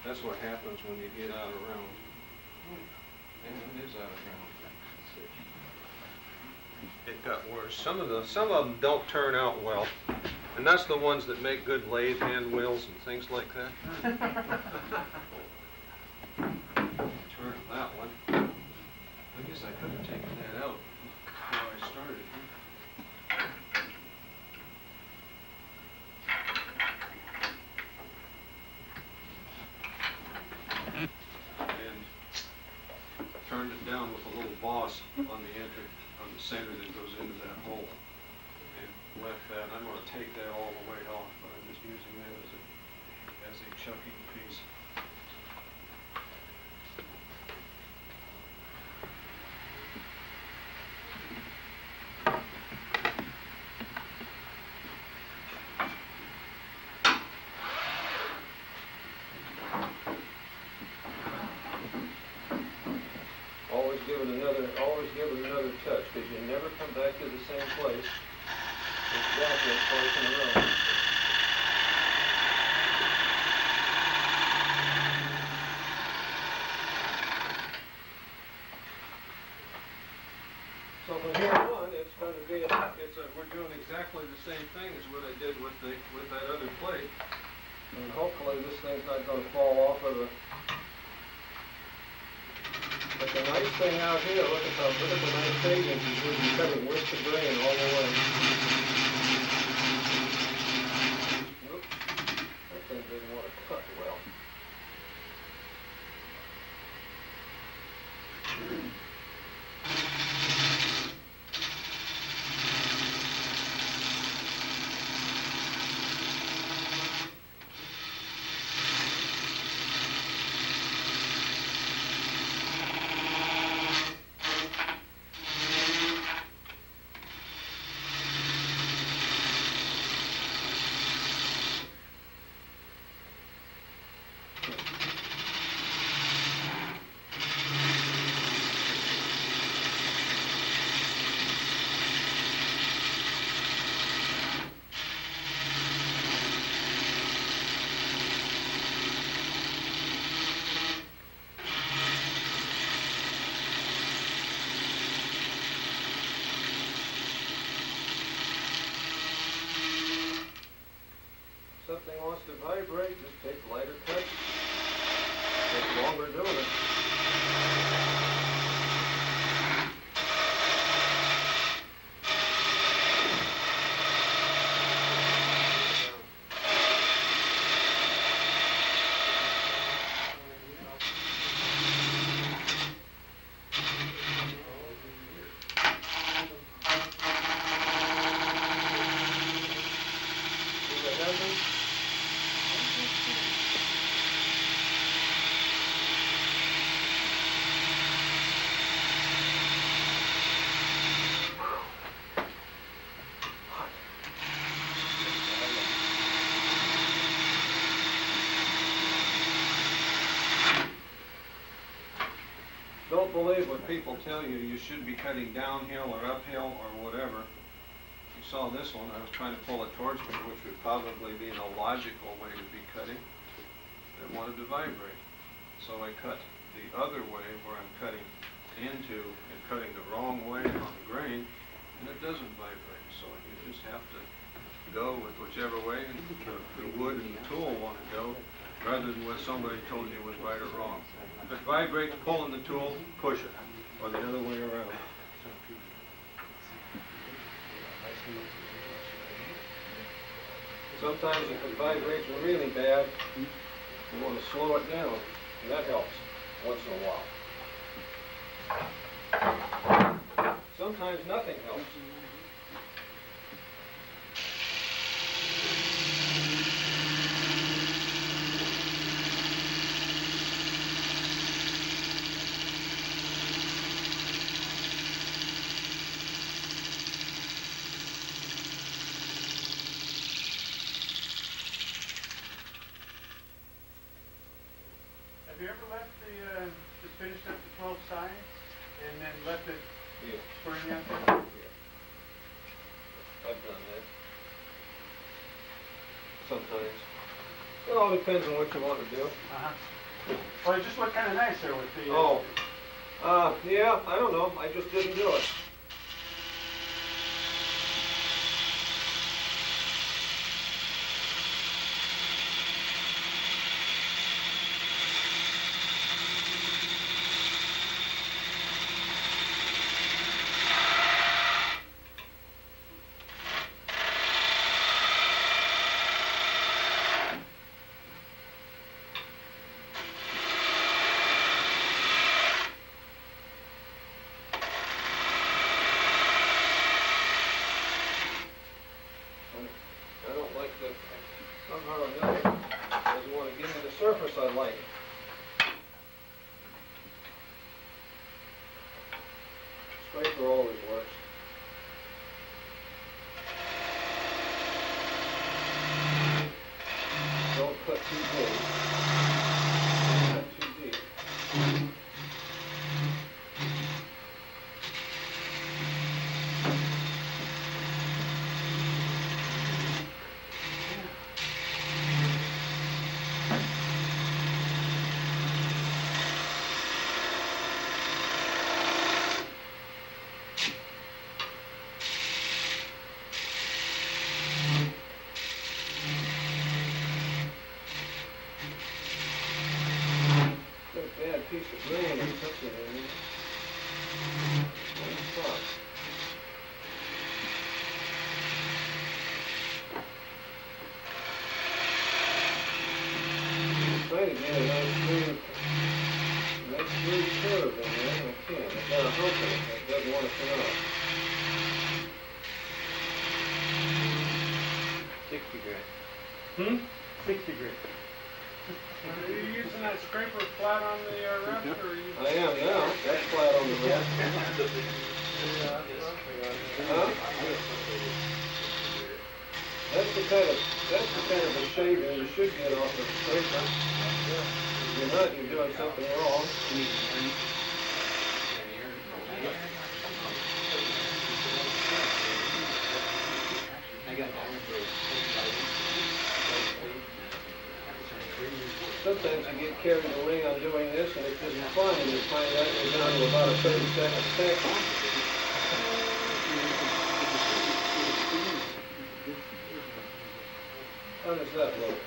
[SPEAKER 6] That's what happens when you get out of round. And it is out of round. It got worse. Some of them don't turn out well, and that's the ones that make good lathe hand wheels and things like that. Turn that one. I guess I could have taken that out before I started. And turned it down with a little boss on the entry, on the center that goes into that hole, and left that. I'm going to take that all the way off, but I'm just using that as a chucking piece. Always give it another touch, because you never come back to the same place exactly twice in a row. So from here on, it's going to be, we're doing exactly the same thing as what I did with that other plate, and hopefully this thing's not going to fall off of the. But the nice thing out here, look at the nice shadings, is we'll be cutting with the grain all the way. Oops, that thing didn't want to cut well. Something wants to vibrate, just take lighter cuts. Takes longer doing it. Don't believe what people tell you. You should be cutting downhill or uphill or whatever. You saw this one. I was trying to pull it towards me, which would probably be an illogical way to be cutting. I wanted to vibrate. So I cut the other way where I'm cutting into and cutting the wrong way on the grain, and it doesn't vibrate. So you just have to go with whichever way the wood and the tool want to go, rather than what somebody told you was right or wrong. If it vibrates, pull in the tool, push it, or the other way around. Sometimes if it vibrates really bad, you want to slow it down, and that helps once in a while. Sometimes nothing helps.
[SPEAKER 7] Have you ever left just finished up the 12 sides and then left it
[SPEAKER 6] Yeah.
[SPEAKER 7] spring out there?
[SPEAKER 6] I've done that. Sometimes. It all depends on what you want to do.
[SPEAKER 7] Uh-huh. Well, it just looked kind of nice there with the...
[SPEAKER 6] Oh. Yeah, I don't know. I just didn't do it. I don't like the, somehow or another, doesn't want to give me the surface I like. Scraper always works. Don't cut too big. Don't cut too deep. Got a bad piece of grain I'm touching in there. What fuck? I'm trying to get a nice smooth curve in there, and I can't. I've got a hump in it that doesn't want to come out.
[SPEAKER 1] 60 grit. 60 grit.
[SPEAKER 7] Are you using that scraper flat on the rest, or are you...
[SPEAKER 6] I am now. That's flat on the rest. Huh? That's the kind of a shaving you should get off of a scraper. If you're not, you're doing something wrong.
[SPEAKER 1] I got that.
[SPEAKER 6] Sometimes you get carried away on doing this and it's just fun and you find out you're down to about a 30-second section. How does that look?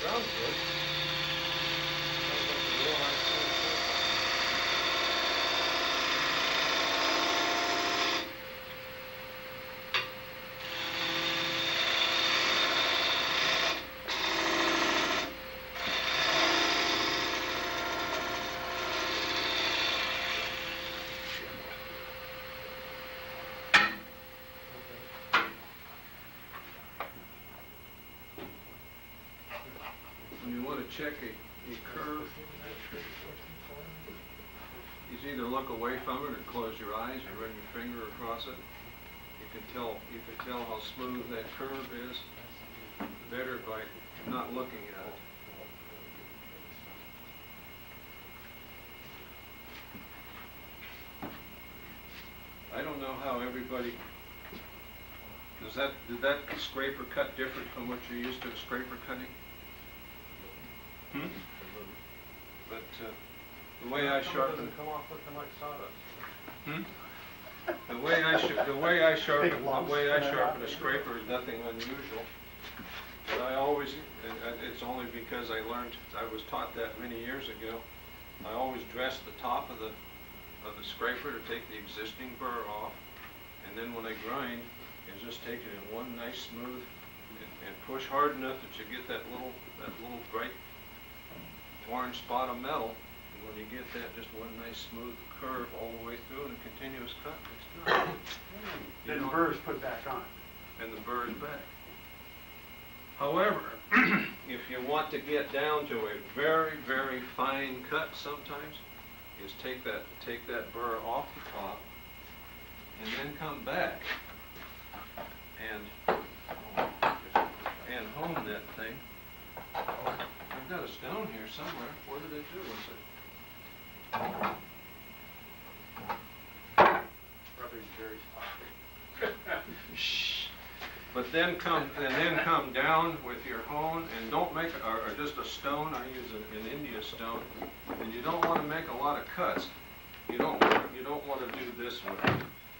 [SPEAKER 5] Sounds good. Sounds like a real nice thing.
[SPEAKER 6] When you want to check a curve, you either look away from it or close your eyes or run your finger across it. You can tell how smooth that curve is better by not looking at it. I don't know how everybody did that scraper cut different from what you're used to scraper cutting? But the way I sharpen,
[SPEAKER 5] Doesn't come off looking like sawdust.
[SPEAKER 6] the way I sharpen a scraper is nothing unusual. But I always, and it's only because I was taught that many years ago. I always dress the top of the scraper to take the existing burr off, and then when I grind, is just take it in one nice smooth and push hard enough that you get that little bright orange spot of metal. And when you get that, just one nice smooth curve all the way through and a continuous cut, it's done. You
[SPEAKER 9] Then
[SPEAKER 6] don't-
[SPEAKER 9] burrs put back on.
[SPEAKER 6] and the burr's back. However, if you want to get down to a very, very fine cut sometimes, is take that burr off the top and then come back and hone that thing. I've got a stone here somewhere. What did it do with it?
[SPEAKER 9] Rubbing Jerry's pocket.
[SPEAKER 6] Shh. But then come down with your hone and don't make or just a stone. I use an India stone, and you don't want to make a lot of cuts. You don't want to do this with it.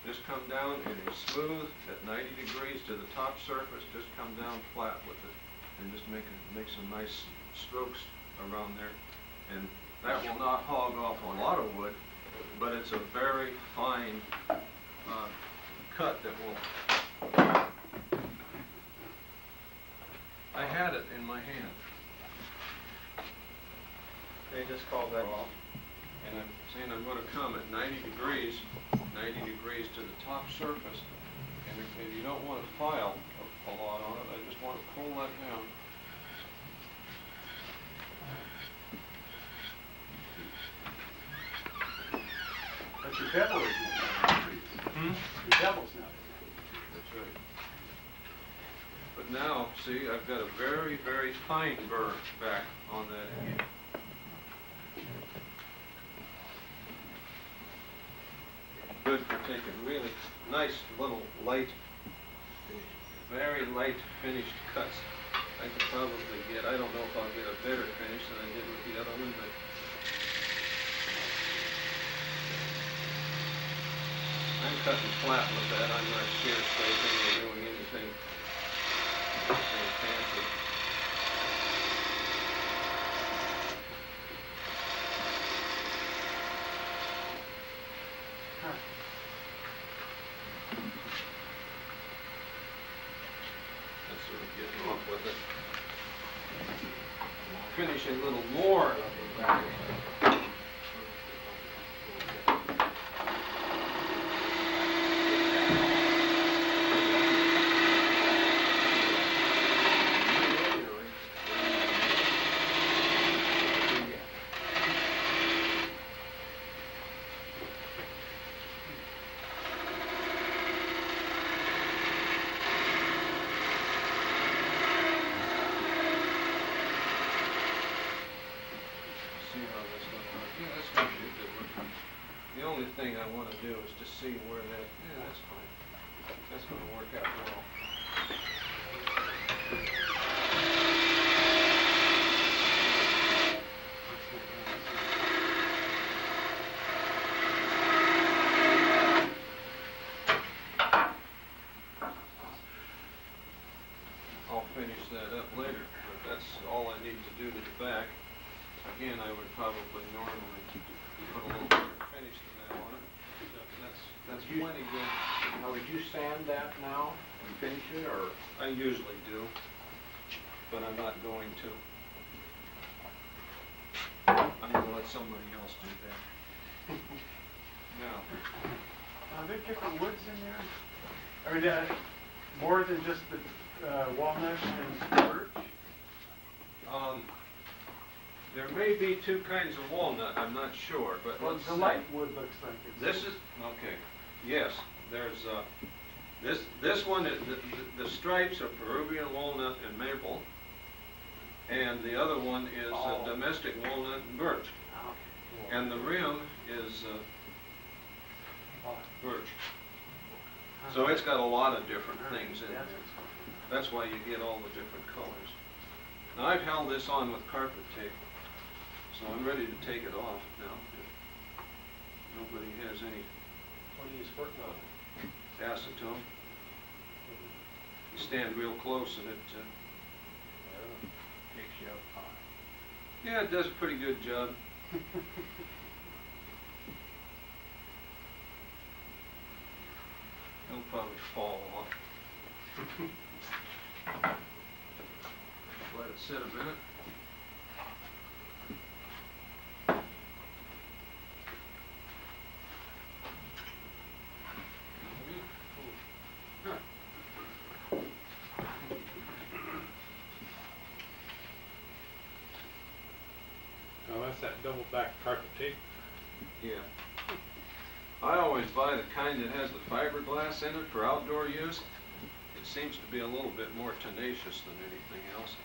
[SPEAKER 6] Just come down in a smooth at 90 degrees to the top surface. Just come down flat with it, and just make some nice strokes around there, and that will not hog off a lot of wood, but it's a very fine cut that will. I had it in my hand. They just called that off. And I'm saying I'm going to come at 90 degrees to the top surface. And if you don't want to file a lot on it, I just want to pull that down.
[SPEAKER 9] But your bevel is not. Your bevel's not.
[SPEAKER 6] That's right. But now, see, I've got a very, very fine burr back on that end. Good for taking really nice little light, very light finished cuts. I could probably get, I don't know if I'll get a better finish than I did with the other one, but I'm cutting flat with that. I'm not shear scraping or doing anything fancy. That's sort of getting off with it. Finish a little more. Thing I want to do is to see where that, yeah, that's fine. That's going to work out well. I'll finish that up later, but that's all I need to do to the back. Again, I would probably normally put a little better finish than that on it. That's plenty good.
[SPEAKER 8] Now, would you sand that now and finish it, or?
[SPEAKER 6] I usually do, but I'm not going to. I'm going to let somebody else do that. Now.
[SPEAKER 9] Are there different woods in there? I mean, more than just the walnut and birch?
[SPEAKER 6] There may be two kinds of walnut, I'm not sure, but
[SPEAKER 9] Well,
[SPEAKER 6] let's
[SPEAKER 9] the
[SPEAKER 6] see.
[SPEAKER 9] light wood looks like it's...
[SPEAKER 6] This is, okay, yes, there's, this one, the stripes are Peruvian walnut and maple, and the other one is domestic walnut and birch, and the rim is birch. So it's got a lot of different things in there. That's why you get all the different colors. Now I've held this on with carpet tape, so I'm ready to take it off now. Nobody has any.
[SPEAKER 8] What are you squirting on?
[SPEAKER 6] Acetone. You stand real close and it
[SPEAKER 8] Takes you up high.
[SPEAKER 6] yeah, it does a pretty good job. It'll probably fall off. Let it sit a minute.
[SPEAKER 5] back carpet tape.
[SPEAKER 6] Yeah. I always buy the kind that has the fiberglass in it for outdoor use. It seems to be a little bit more tenacious than anything else.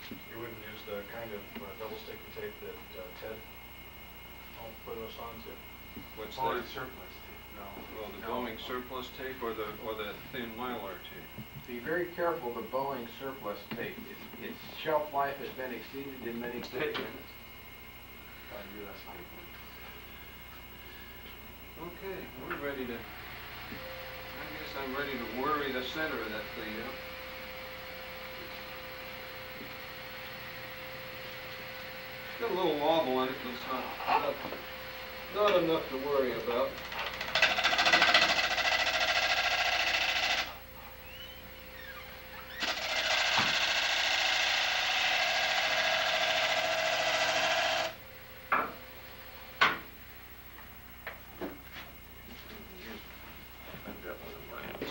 [SPEAKER 4] You wouldn't use the kind of double sticky tape that Ted put us onto?
[SPEAKER 6] What's
[SPEAKER 9] Bowing
[SPEAKER 6] that?
[SPEAKER 9] surplus tape, no.
[SPEAKER 6] Well, the Boeing surplus tape or the thin mylar tape?
[SPEAKER 8] Be very careful of the Boeing surplus tape. Its shelf life has been exceeded in many cases by US people.
[SPEAKER 6] Okay, we're ready to, I guess I'm ready to worry the center of that thing up. Got a little wobble in it, but it's not enough to worry about.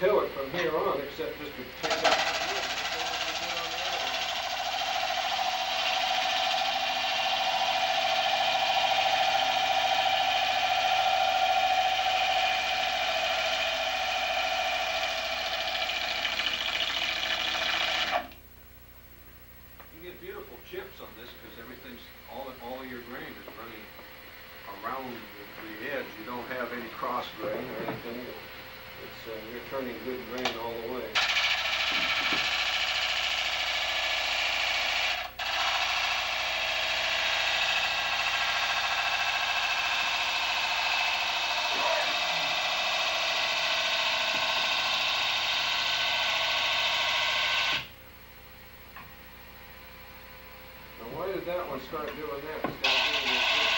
[SPEAKER 6] Tell it from here on, except just to take out the wood. You get beautiful chips on this because everything's, all of your grain is running around the edge. You don't have any cross grain or anything. It's, you're turning good grain all the way. Now why did that one start doing that instead of doing this?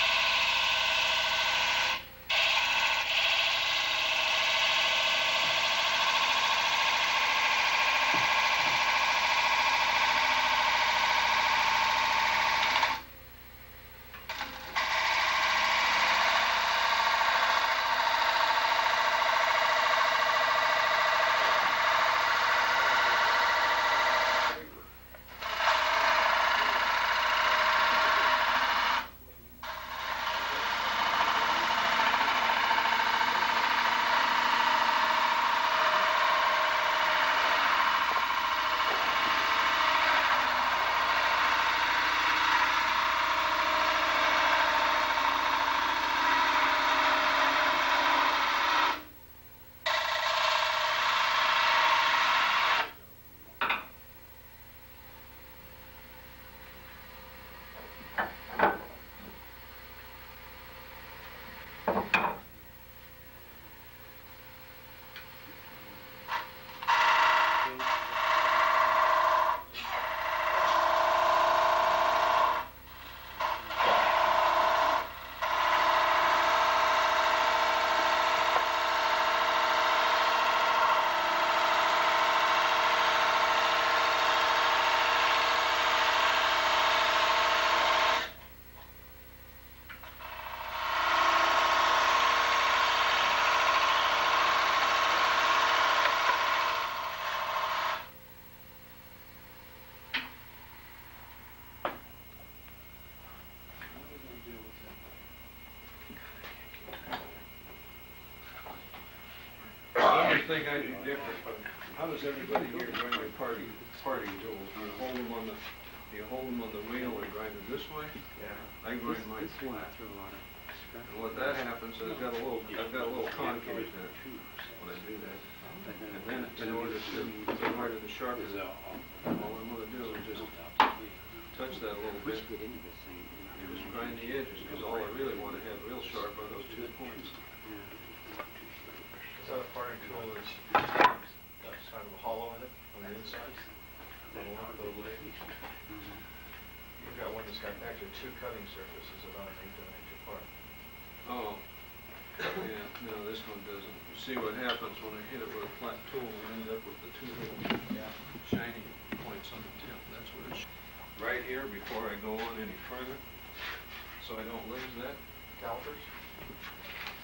[SPEAKER 6] I think I do different, but how does everybody here grind their party tools? Do you hold them on the wheel and grind it this way?
[SPEAKER 1] Yeah.
[SPEAKER 6] I grind mine flat. And what that happens is I've got a little concave there when I do that. And then in order to sharpen it, all I'm going to do is just touch that a little bit. And just grind the edges, because all I really want to have real sharp are those 2 points.
[SPEAKER 4] Is that a parting tool that's kind of hollow in it on the inside? Along the blade? You've got one that's got actually 2 cutting surfaces about 1/8 of an inch apart.
[SPEAKER 6] Oh, yeah, no, this one doesn't. You see what happens when I hit it with a flat tool and end up with the 2 little shiny points on the tip. That's what it's right here before I go on any further, so I don't lose that.
[SPEAKER 4] Calipers?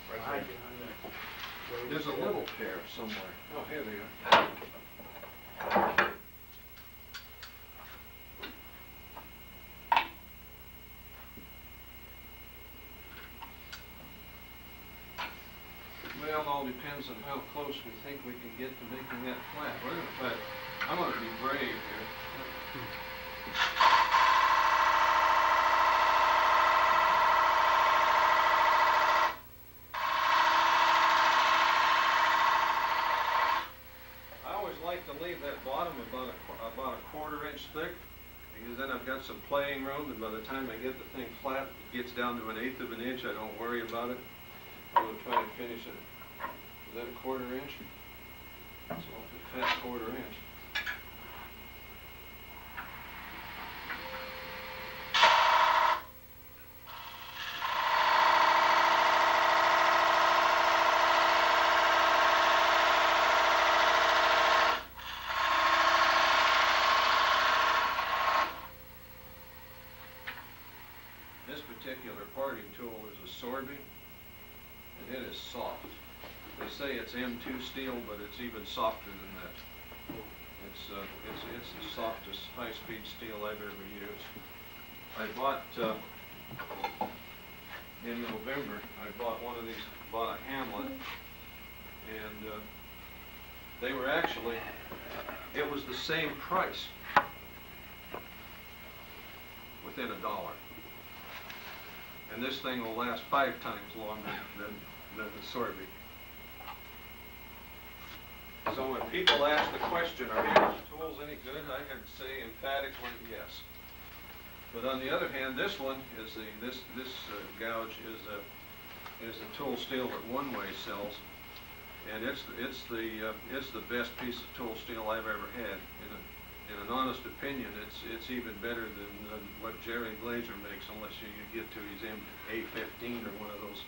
[SPEAKER 1] Right
[SPEAKER 4] there.
[SPEAKER 6] There's a little pair somewhere. Oh, here they are. Well, it all depends on how close we think we can get to making that flat. We're gonna try, I'm gonna be brave here. I always like to leave that bottom about a quarter-inch thick, because then I've got some playing room, and by the time I get the thing flat, it gets down to 1/8 of an inch. I don't worry about it. I'm going to try and finish it. Is that a quarter-inch? So I'll put fat quarter-inch. This particular parting tool is a Sorby, and it is soft. They say it's M2 steel, but it's even softer than that. It's the softest high-speed steel I've ever used. I bought in November. I bought one of these. Bought a Hamlet, and they were actually. It was the same price, within $1. And this thing will last 5 times longer than the Sorby. So when people ask the question, are these tools any good, I can say emphatically yes. But on the other hand, this one is this gouge is a tool steel that One Way sells, and it's the best piece of tool steel I've ever had. In an honest opinion, it's even better than what Jerry Glazer makes, unless you get to his A15 or one of those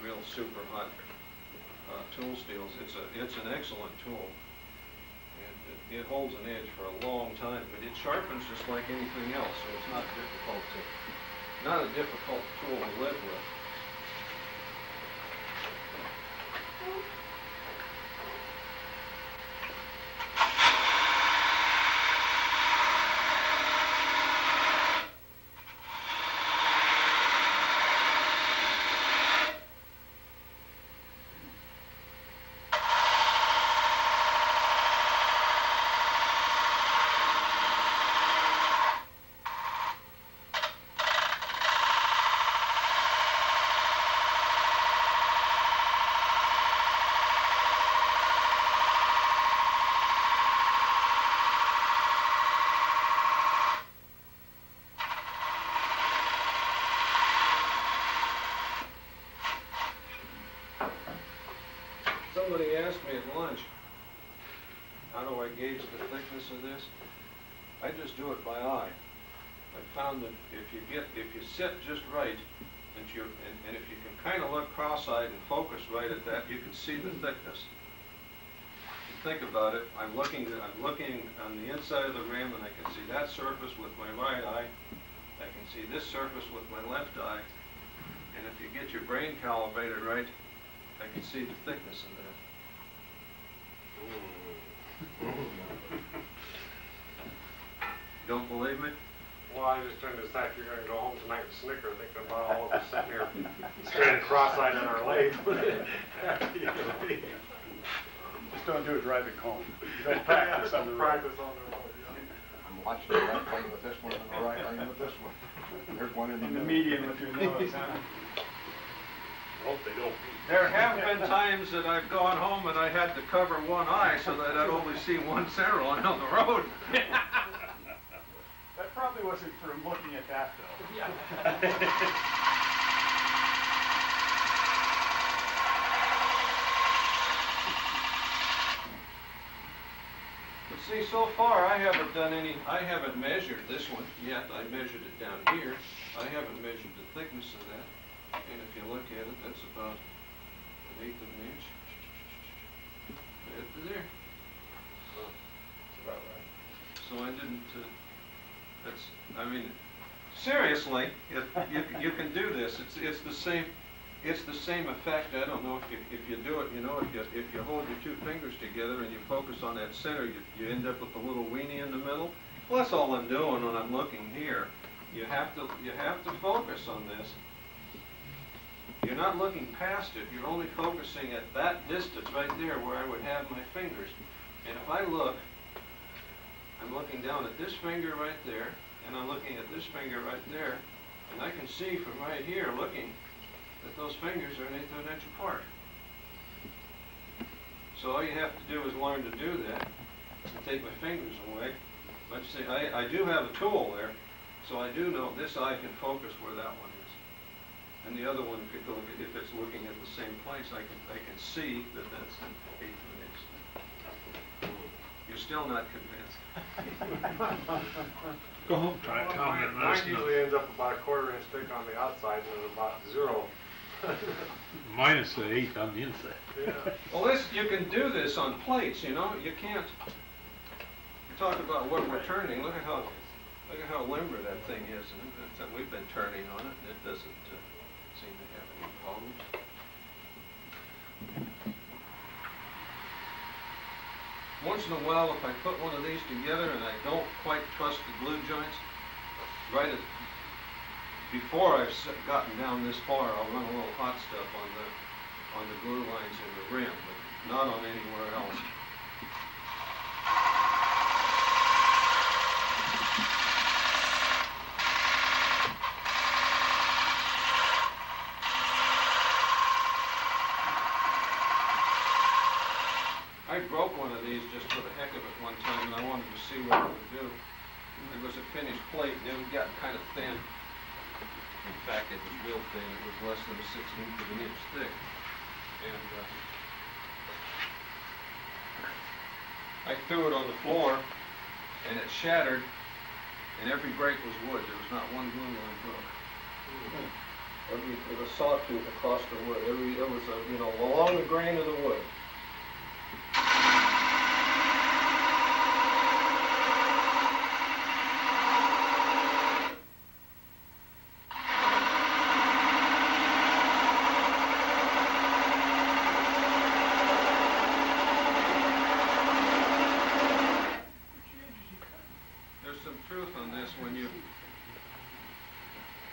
[SPEAKER 6] real super hot tool steels. It's an excellent tool, and it holds an edge for a long time, but it sharpens just like anything else, so it's not a difficult tool to live with. Somebody asked me at lunch, how do I gauge the thickness of this? I just do it by eye. I found that if you sit just right, and if you can kind of look cross-eyed and focus right at that, you can see the thickness. Think about it. I'm looking on the inside of the rim, and I can see that surface with my right eye. I can see this surface with my left eye, and if you get your brain calibrated right, I can see the thickness in that. Don't believe me?
[SPEAKER 5] Well, I just turned to the fact you're gonna go home tonight and snicker thinking about all of us sitting here standing cross-eyed on our legs.
[SPEAKER 9] Just don't do it driving home. You gotta practice on the road.
[SPEAKER 5] Practice on the road,
[SPEAKER 8] I'm watching the right lane with this one and the right lane with this one. There's one in the middle.
[SPEAKER 9] median with your nose, huh?
[SPEAKER 5] Hope they don't.
[SPEAKER 6] There have been times that I've gone home and I had to cover one eye so that I'd only see one center line on the road.
[SPEAKER 9] That probably wasn't from looking at that, though.
[SPEAKER 6] Yeah. But see, so far I haven't measured this one yet. I measured it down here. I haven't measured the thickness of that. And if you look at it, that's about 1/8 of an inch. Right up to there.
[SPEAKER 5] That's about right.
[SPEAKER 6] So I didn't, I mean, seriously, you can do this. It's the same effect. I don't know if you do it, you know, if you hold your 2 fingers together and you focus on that center, you end up with a little weenie in the middle. Well, that's all I'm doing when I'm looking here. You have to focus on this. You you're not looking past it, you're only focusing at that distance right there where I would have my fingers. And if I look, I'm looking down at this finger right there, and I'm looking at this finger right there, and I can see from right here looking that those fingers are 1/8 of an inch apart. So all you have to do is learn to do that, and take my fingers away. Let's see, I do have a tool there, so I do know this eye can focus where that one is. And the other one, if it's looking at the same place, I can see that that's 1/8 of an inch. You're still not convinced.
[SPEAKER 7] Go home, try it, tell me.
[SPEAKER 5] Mine usually ends up about 1/4 inch thick on the outside and about 0.
[SPEAKER 7] Minus the 1/8 on the inside.
[SPEAKER 5] Yeah.
[SPEAKER 6] Well, you can do this on plates, you know. You can't. You talk about what we're turning. Look at how limber that thing is, and we've been turning on it, and it doesn't seem to have any problems. Once in a while, if I put one of these together and I don't quite trust the glue joints, before I've gotten down this far, I'll run a little hot stuff on the glue lines in the rim, but not on anywhere else. I broke one of these just for the heck of it one time, and I wanted to see what it would do. It was a finished plate, and it had gotten kind of thin. In fact, it was real thin. It was less than 1/16 of an inch thick. And I threw it on the floor, and it shattered, and every break was wood. There was not one glue line broke. It was sawtooth across the wood. It was, along the grain of the wood.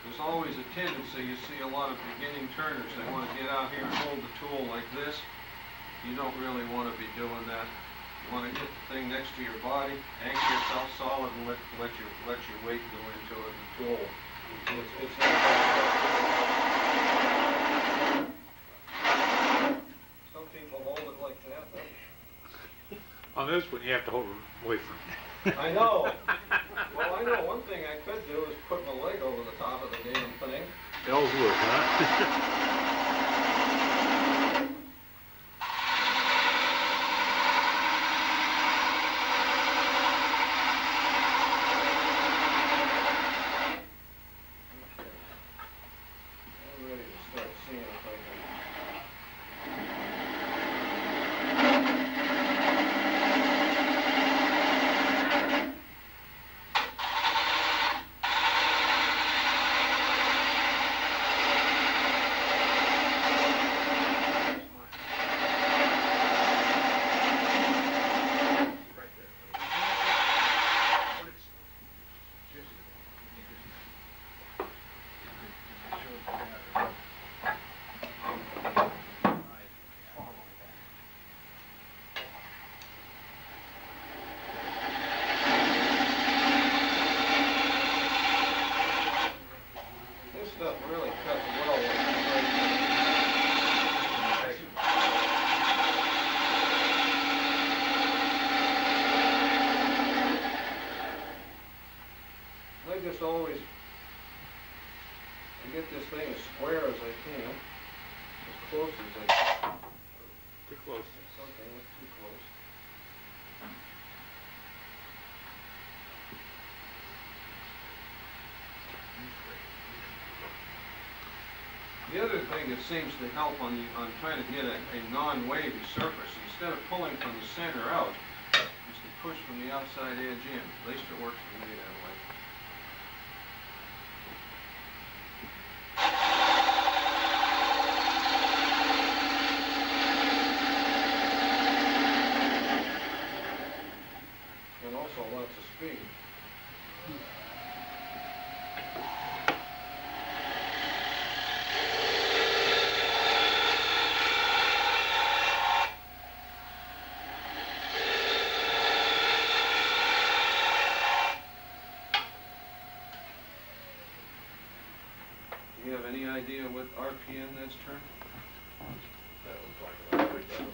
[SPEAKER 6] There's always a tendency, you see a lot of beginning turners, they want to get out here and hold the tool like this. You don't really want to be doing that. You want to get the thing next to your body, anchor yourself solid, and let your weight go into it, the tool. It's some people hold it like that.
[SPEAKER 7] On this one, you have to hold it away from it.
[SPEAKER 6] I know. Well, I know one thing I could do is put my leg over the top of the damn thing.
[SPEAKER 7] Ellsworth, huh?
[SPEAKER 6] I'm ready to start seeing if I can. Always get this thing as square as I can, as close as I can.
[SPEAKER 7] Too close.
[SPEAKER 6] Something that's too close. The other thing that seems to help on trying to get a non-wavy surface, instead of pulling from the center out, is to push from the outside edge in. At least it works for me that way. And also lots of speed. you have any idea what RPM that's turned?
[SPEAKER 4] That looks like about 3,000.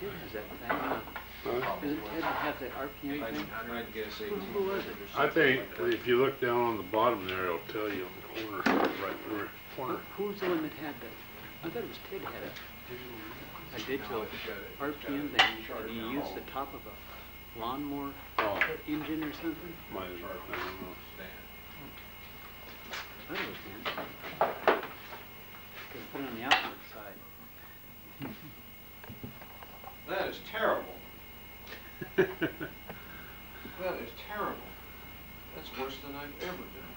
[SPEAKER 1] Ted has that thing, Doesn't Ted have that RPM thing?
[SPEAKER 6] I'd guess 18.
[SPEAKER 1] Who was it?
[SPEAKER 10] I think if you look down on the bottom there, it'll tell you on the corner, right there, corner.
[SPEAKER 1] Who's the one that had that? I thought it was Ted had a digital RPM thing, and he used the top of a lawnmower
[SPEAKER 10] Oh.
[SPEAKER 1] engine or something?
[SPEAKER 10] Might as well, I don't know.
[SPEAKER 1] I thought it was him. Could put it on the outward side.
[SPEAKER 6] That is terrible. That is terrible. That's worse than I've ever done.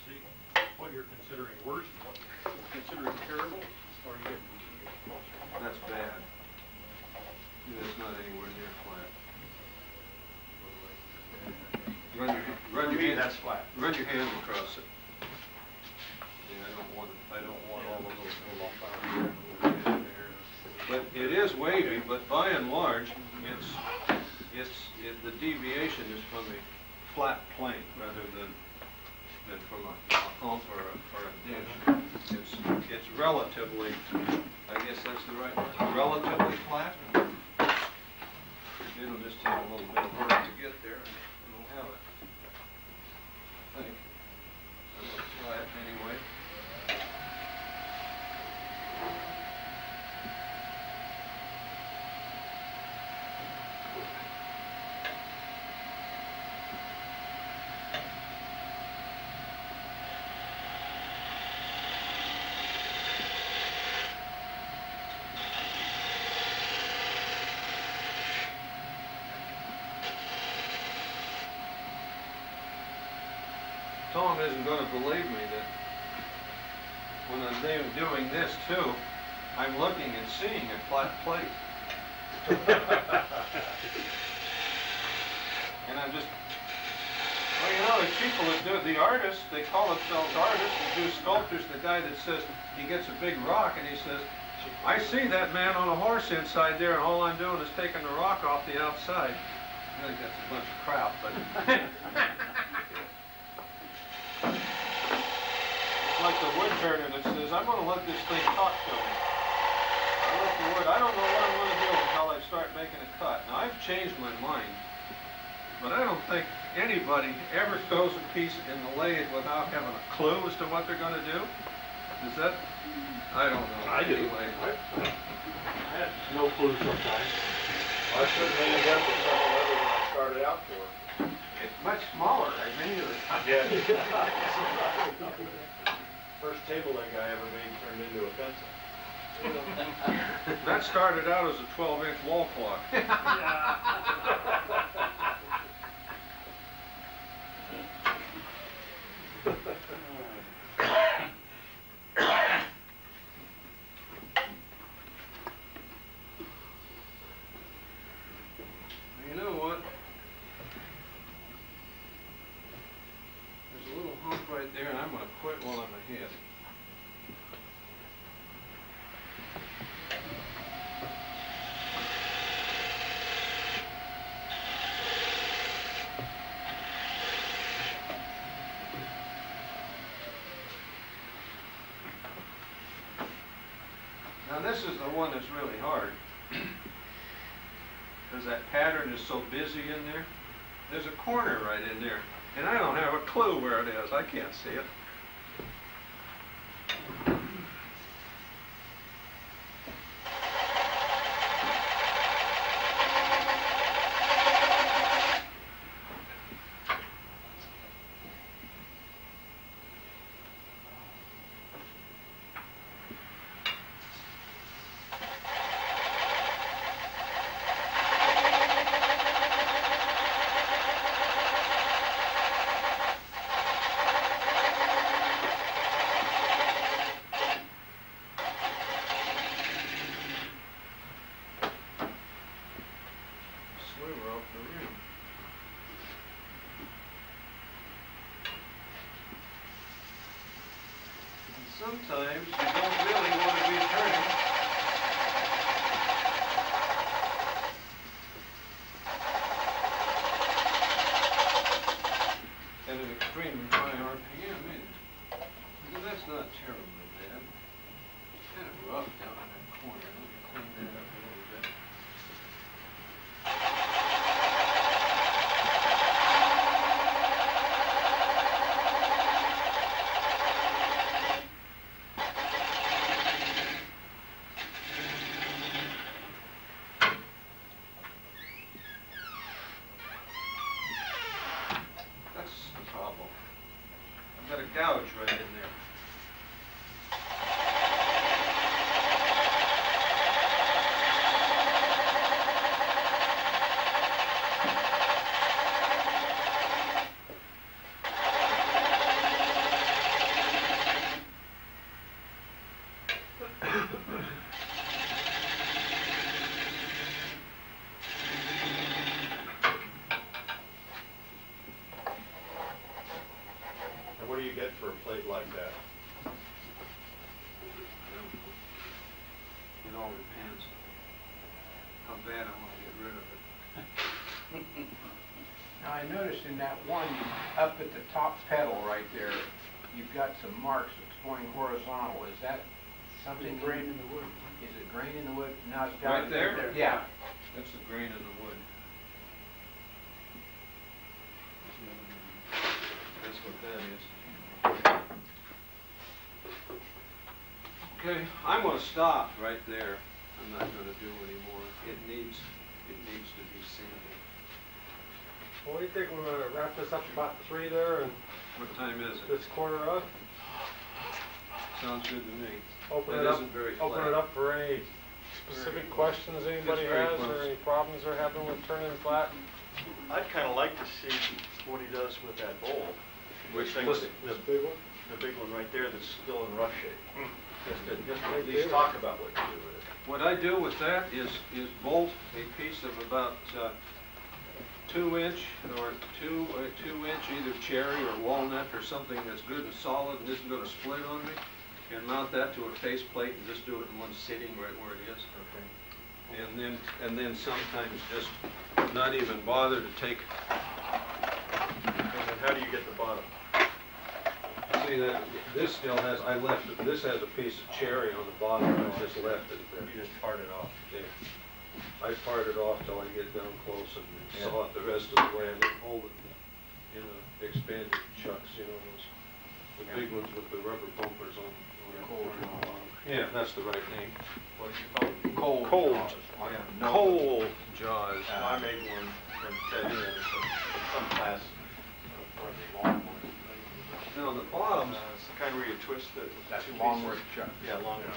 [SPEAKER 7] See what you're considering worse and what you're considering terrible, or you get closer.
[SPEAKER 6] That's bad. That's not anywhere near flat. Run your hand,
[SPEAKER 7] That's flat.
[SPEAKER 6] run your hands across it. Yeah, I don't want all of those little bumps in there. But it is wavy, but by and large, the deviation is from a flat plane rather than from a hump or a dish. It's relatively, I guess that's the right word, relatively flat. It'll just take a little bit of work to get there, and we'll have it. I think. I'm gonna try it anyway. Tom isn't going to believe me that when I'm doing this too, I'm looking and seeing a flat plate. And I'm just, well, you know, the people that do, the artists, they call themselves artists, and do sculptures, the guy that says, he gets a big rock and he says, I see that man on a horse inside there and all I'm doing is taking the rock off the outside. I think that's a bunch of crap, but... It's like the wood turner that says, I'm going to let this thing cut to me. I let the wood, I don't know what I'm going to do until I start making a cut. Now, I've changed my mind, but I don't think anybody ever throws a piece in the lathe without having a clue as to what they're going to do. Is that, I don't know.
[SPEAKER 10] I do.
[SPEAKER 6] Anyway.
[SPEAKER 10] I had no clue sometimes.
[SPEAKER 4] I certainly ended up with something other than I started out for.
[SPEAKER 8] It's much smaller, I mean,
[SPEAKER 4] Yeah. First table leg I ever made turned into a pencil.
[SPEAKER 6] That started out as a 12-inch wall clock. You know what? There's a little hump right there, and I'm going to quit while I'm ahead. Now this is the one that's really hard. Because that pattern is so busy in there. There's a corner right in there. And I don't have a clue where it is. I can't see it. Sometimes you don't really want to be turning. At an extremely high RPM, that's not terribly bad. It's kind of rough down in that corner. Let me clean that up a little bit. That's the problem. I've got a gouge right in there.
[SPEAKER 4] And what do you get for a plate like that?
[SPEAKER 6] It all depends how bad I want to get rid of it.
[SPEAKER 8] Now, I noticed in that one up at the top pedal right there, you've got some marks that's going horizontal. Is that something?
[SPEAKER 1] Grain in the wood.
[SPEAKER 8] Is it grain in the wood? Now it's down
[SPEAKER 6] Right there?
[SPEAKER 8] Yeah.
[SPEAKER 6] That's the grain in the wood. That's what that is. Okay, I'm gonna stop right there. I'm not gonna do any more. It needs to be sanded.
[SPEAKER 5] Well, what do you think, we're gonna wrap this up about 3 there, and
[SPEAKER 6] What time is it?
[SPEAKER 5] this corner up?
[SPEAKER 6] Sounds good to me.
[SPEAKER 5] Open
[SPEAKER 6] That
[SPEAKER 5] it up,
[SPEAKER 6] isn't very
[SPEAKER 5] open
[SPEAKER 6] flat.
[SPEAKER 5] it up for any specific questions anybody
[SPEAKER 6] very
[SPEAKER 5] has,
[SPEAKER 6] close.
[SPEAKER 5] or any problems they're having with turning flat.
[SPEAKER 4] I'd kind of like to see what he does with that bowl.
[SPEAKER 6] Which
[SPEAKER 4] thing?
[SPEAKER 6] one?
[SPEAKER 5] This big one?
[SPEAKER 4] The big one right there that's still in rough shape. Just to
[SPEAKER 5] Right
[SPEAKER 4] at least
[SPEAKER 5] there.
[SPEAKER 4] talk about what you do with it.
[SPEAKER 6] What I do with that is bolt a piece of about 2-inch or 2-inch either cherry or walnut or something that's good and solid and isn't going to split on me, and mount that to a face plate and just do it in one sitting right where it is.
[SPEAKER 4] Okay.
[SPEAKER 6] And then sometimes just not even bother to take.
[SPEAKER 4] And then how do you get the bottom?
[SPEAKER 6] See that this still has, this has a piece of cherry on the bottom, I just left it there.
[SPEAKER 4] You just part it off.
[SPEAKER 6] Yeah. I part it off till I get down close and saw it the rest of the way and then hold it in expanded chucks, you know, the big ones with the rubber bumpers on the bottom. Yeah, that's the right name.
[SPEAKER 4] What do you call it?
[SPEAKER 6] Cold.
[SPEAKER 4] jaws. Oh, yeah.
[SPEAKER 6] Coal jaws.
[SPEAKER 4] I made one from Ted, some class, for the long one.
[SPEAKER 6] Now on the bottoms,
[SPEAKER 4] It's the kind where you twist it.
[SPEAKER 8] That's
[SPEAKER 4] two
[SPEAKER 8] long
[SPEAKER 4] pieces.
[SPEAKER 8] worth chuck.
[SPEAKER 4] Yeah, long enough.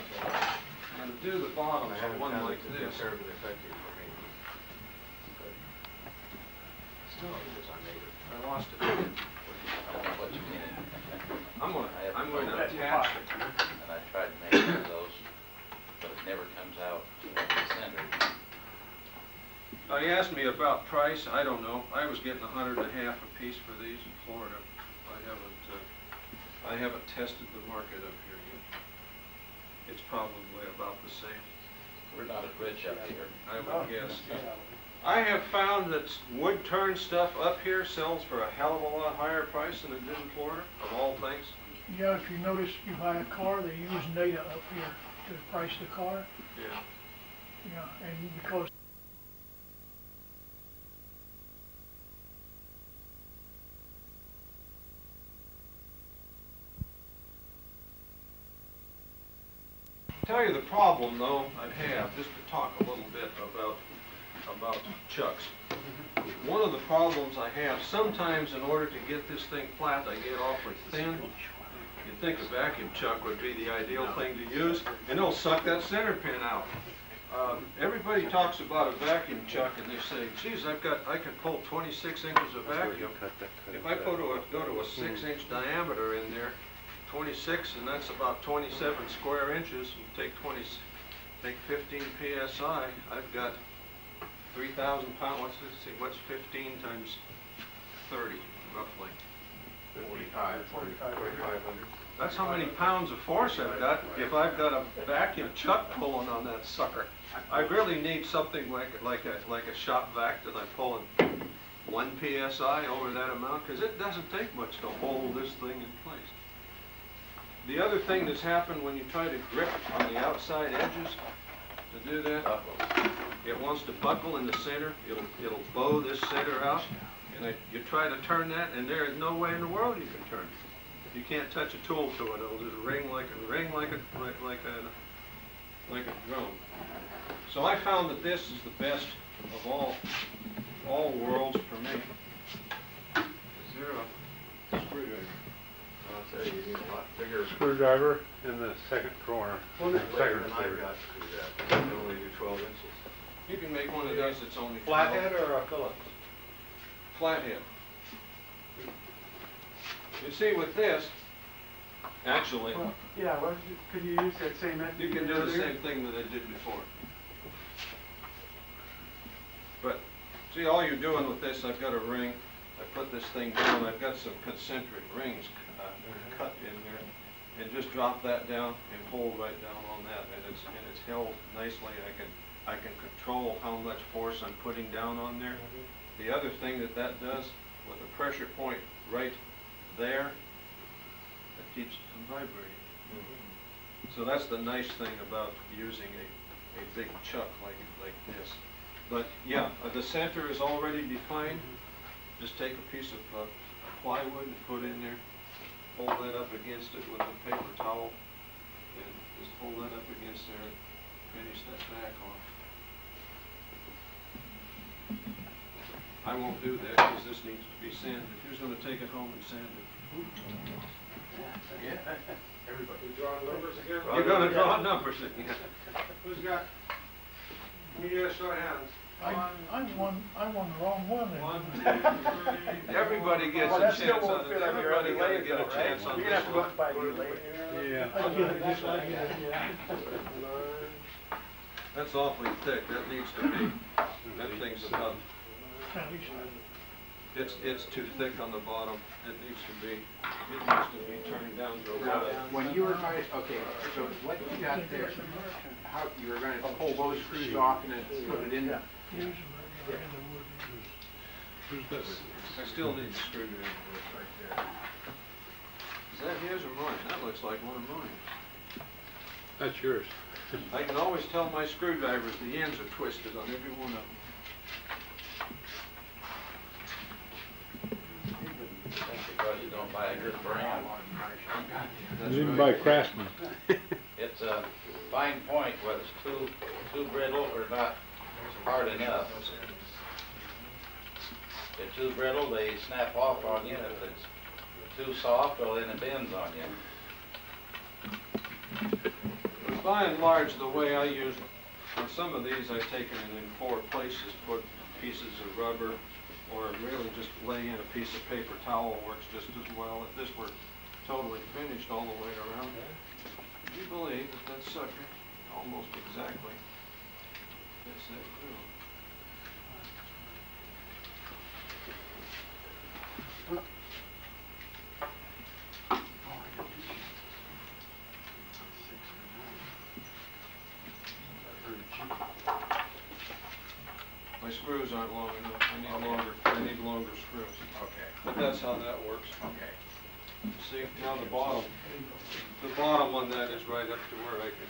[SPEAKER 6] and to do the bottoms
[SPEAKER 4] I
[SPEAKER 6] on
[SPEAKER 4] haven't
[SPEAKER 6] one
[SPEAKER 4] found
[SPEAKER 6] like
[SPEAKER 4] it to be
[SPEAKER 6] this.
[SPEAKER 4] terribly effective for me. But still, because I made it.
[SPEAKER 6] I lost it.
[SPEAKER 3] I don't know what you mean.
[SPEAKER 6] I'm going to
[SPEAKER 9] That's
[SPEAKER 6] attach
[SPEAKER 9] fine.
[SPEAKER 6] it.
[SPEAKER 3] And I tried to make one of those, but it never comes out in the center.
[SPEAKER 6] He asked me about price. I don't know. I was getting $100.50 a piece for these in Florida. I haven't tested the market up here yet. It's probably about the same.
[SPEAKER 3] We're not as rich up here.
[SPEAKER 6] I would guess. I have found that wood turn stuff up here sells for a hell of a lot higher price than it did in Florida, of all things.
[SPEAKER 11] Yeah, if you notice, you buy a car, they use data up here to price the car.
[SPEAKER 6] Yeah.
[SPEAKER 11] Yeah, and because
[SPEAKER 6] Tell you the problem though I have, just to talk a little bit about chucks. One of the problems I have, sometimes in order to get this thing flat, I get awfully thin. You'd think a vacuum chuck would be the ideal thing to use, and it'll suck that center pin out. Everybody talks about a vacuum chuck and they say, geez, I can pull 26 inches of vacuum. If I go to a 6-inch diameter in there, 26, and that's about 27 square inches, and take 15 psi, I've got 3,000 pounds. Let's see, what's 15 times 30, roughly?
[SPEAKER 2] $4,500.
[SPEAKER 6] That's how many pounds of force I've got if I've got a vacuum chuck pulling on that sucker. I really need something like a shop vac that I'm pulling 1 psi over that amount, because it doesn't take much to hold this thing in place. The other thing that's happened when you try to grip on the outside edges, to do that, it wants to buckle in the center. It'll bow this center out, and you try to turn that, and there is no way in the world you can turn it. You can't touch a tool to it. It'll just ring like a drum. So I found that this is the best of all worlds for me. Is there a screwdriver?
[SPEAKER 2] I'll tell you, you need a lot bigger.
[SPEAKER 10] Screwdriver in the second corner.
[SPEAKER 2] Bigger
[SPEAKER 10] Second
[SPEAKER 2] than
[SPEAKER 10] third.
[SPEAKER 2] I've got to do that. I can only do 12 inches.
[SPEAKER 6] You can make one of these that's only
[SPEAKER 5] Flathead or a Phillips?
[SPEAKER 6] flathead. You see, with this, actually,
[SPEAKER 9] Well, yeah, well, could you use that same method?
[SPEAKER 6] you can do the same thing that I did before. But, see, all you're doing with this, I've got a ring, I put this thing down, I've got some concentric rings cut in there, and just drop that down and hold right down on that, and it's held nicely. I can control how much force I'm putting down on there. The other thing that does, with a pressure point right there, that keeps it from vibrating. So that's the nice thing about using a big chuck like this. But yeah, the center is already defined. Just take a piece of plywood and put in there, hold that up against it with a paper towel, and just hold that up against there and finish that back off. I won't do that because this needs to be sanded. Who's going to take it home and sand it?
[SPEAKER 5] Everybody. You drawing numbers again?
[SPEAKER 6] You're going to draw numbers again.
[SPEAKER 5] Who's got? Let me get a show of hands.
[SPEAKER 11] I won the wrong one then.
[SPEAKER 5] 1, 2, 3.
[SPEAKER 6] Everybody gets
[SPEAKER 9] Well,
[SPEAKER 6] a
[SPEAKER 9] that still
[SPEAKER 6] chance
[SPEAKER 9] won't
[SPEAKER 6] on it.
[SPEAKER 9] fit on your
[SPEAKER 6] Everybody
[SPEAKER 9] other
[SPEAKER 6] got to
[SPEAKER 9] lathe
[SPEAKER 6] get a
[SPEAKER 9] though, right?
[SPEAKER 6] chance on
[SPEAKER 9] You're
[SPEAKER 6] this
[SPEAKER 9] gonna have to go
[SPEAKER 6] one.
[SPEAKER 9] up by your lathe.
[SPEAKER 10] Yeah.
[SPEAKER 11] I get it, just like it, yeah.
[SPEAKER 6] That's awfully thick. That needs to be. That thing's about.
[SPEAKER 11] At least
[SPEAKER 6] It's too thick on the bottom. It needs to be turned down to a
[SPEAKER 8] Now,
[SPEAKER 6] level.
[SPEAKER 8] when you were going, okay, so what you got there, how, you were gonna pull those screws off and then put it in?
[SPEAKER 11] use them in the wood.
[SPEAKER 10] Who's this?
[SPEAKER 6] I still need the screwdriver right there. Is that his or mine? That looks like one of mine.
[SPEAKER 10] That's yours.
[SPEAKER 6] I can always tell my screwdrivers the ends are twisted on every one of them.
[SPEAKER 3] Because you don't buy a good brand.
[SPEAKER 6] That's
[SPEAKER 10] You didn't
[SPEAKER 6] right.
[SPEAKER 10] buy Craftsman.
[SPEAKER 3] It's a fine point whether it's too brittle or not hard enough. If they're too brittle, they snap off on you. If it's too soft, well, then it bends on you.
[SPEAKER 6] But by and large, the way I use it, on some of these I've taken it in 4 places, put pieces of rubber, or really just lay in a piece of paper towel works just as well. If this were totally finished all the way around, would you believe that sucker almost exactly fits that groove? My screws aren't long enough. I need longer screws.
[SPEAKER 8] Okay,
[SPEAKER 6] But that's how that works.
[SPEAKER 8] okay.
[SPEAKER 6] See, now the bottom on that is right up to where I can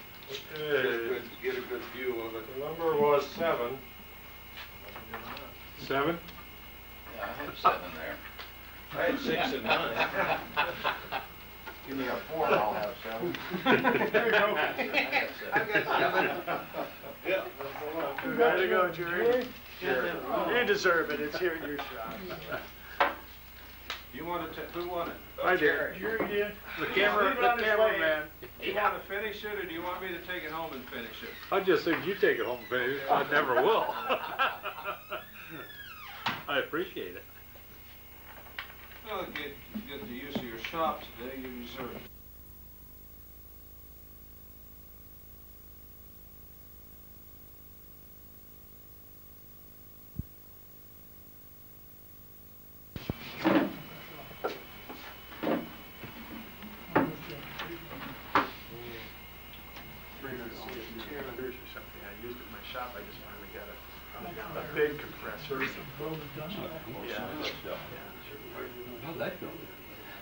[SPEAKER 6] get a good view of it.
[SPEAKER 5] The number was 7.
[SPEAKER 10] 7?
[SPEAKER 3] Yeah, I had 7 there.
[SPEAKER 5] I had 6 and 9.
[SPEAKER 8] Give me a 4 and I'll have 7.
[SPEAKER 9] There you go.
[SPEAKER 3] I got 7.
[SPEAKER 5] Yeah, that's the one.
[SPEAKER 9] There you go, Jerry.
[SPEAKER 8] Sure.
[SPEAKER 9] You deserve it, it's here at your shop.
[SPEAKER 6] You want to, who won it?
[SPEAKER 9] I did.
[SPEAKER 11] Jerry did.
[SPEAKER 9] The cameraman.
[SPEAKER 6] You want to finish it, or do you want me to take it home and finish it?
[SPEAKER 10] I just think you take it home, baby. I never will. I appreciate it.
[SPEAKER 6] Well, get the use of your shop today, you deserve it.
[SPEAKER 4] shop, I just finally got a big compressor. Yeah.
[SPEAKER 10] How'd that go?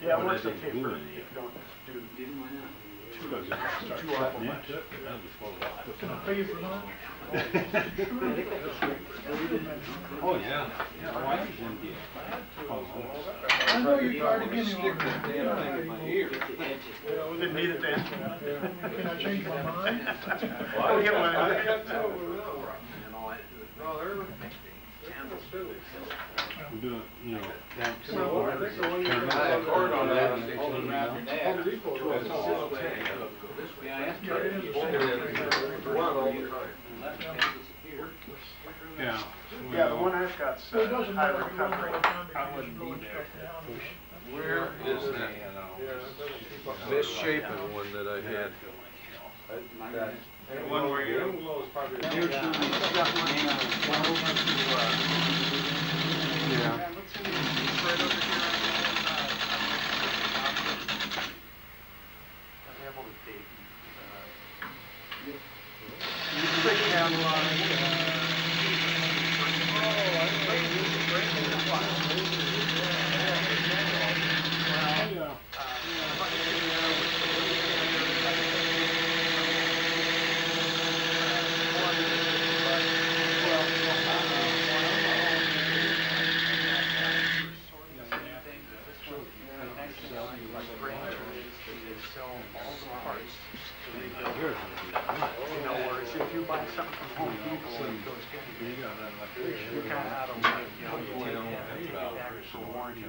[SPEAKER 4] Yeah, it works okay for if you don't do
[SPEAKER 10] Because it starts
[SPEAKER 4] too awful
[SPEAKER 10] cutting
[SPEAKER 4] much.
[SPEAKER 10] into it, that'll just blow it out.
[SPEAKER 11] Can I pay you for lunch?
[SPEAKER 10] Oh, yeah, yeah, why is India?
[SPEAKER 11] I know you tried to give me
[SPEAKER 6] Stick
[SPEAKER 11] one.
[SPEAKER 6] that damn thing in my ear.
[SPEAKER 4] Didn't need it then.
[SPEAKER 11] Can I change my mind?
[SPEAKER 4] I'll get one.
[SPEAKER 6] I got two of them now. No, they're Campbell's too.
[SPEAKER 10] We're doing, you know,
[SPEAKER 6] Well, I think the one you
[SPEAKER 10] turn
[SPEAKER 6] had
[SPEAKER 10] it
[SPEAKER 6] cord on that,
[SPEAKER 10] around,
[SPEAKER 6] they
[SPEAKER 10] turn
[SPEAKER 6] hold
[SPEAKER 10] it
[SPEAKER 6] it around
[SPEAKER 10] around.
[SPEAKER 6] your neck. Home Depot has a silk tank.
[SPEAKER 1] Yeah, I asked
[SPEAKER 11] Yeah, it is.
[SPEAKER 6] One all the time.
[SPEAKER 10] Yeah.
[SPEAKER 4] Yeah, the one I've got's
[SPEAKER 11] So it doesn't
[SPEAKER 4] high
[SPEAKER 11] matter if you run all
[SPEAKER 4] recovery.
[SPEAKER 11] the time,
[SPEAKER 10] I
[SPEAKER 11] you're just
[SPEAKER 10] wouldn't
[SPEAKER 11] blowing
[SPEAKER 10] be
[SPEAKER 11] stuff
[SPEAKER 10] there.
[SPEAKER 11] down.
[SPEAKER 6] Where is that
[SPEAKER 5] Yeah, that doesn't keep up.
[SPEAKER 6] misshapen one that I had?
[SPEAKER 5] And
[SPEAKER 4] One where you-
[SPEAKER 5] blows probably.
[SPEAKER 4] Yeah.
[SPEAKER 10] Yeah.
[SPEAKER 4] Let's see, it's right over here. I'm able to date. Big catalog. If you buy something from Home Depot and it goes you're kind of out of luck, you know, you take that for warranty,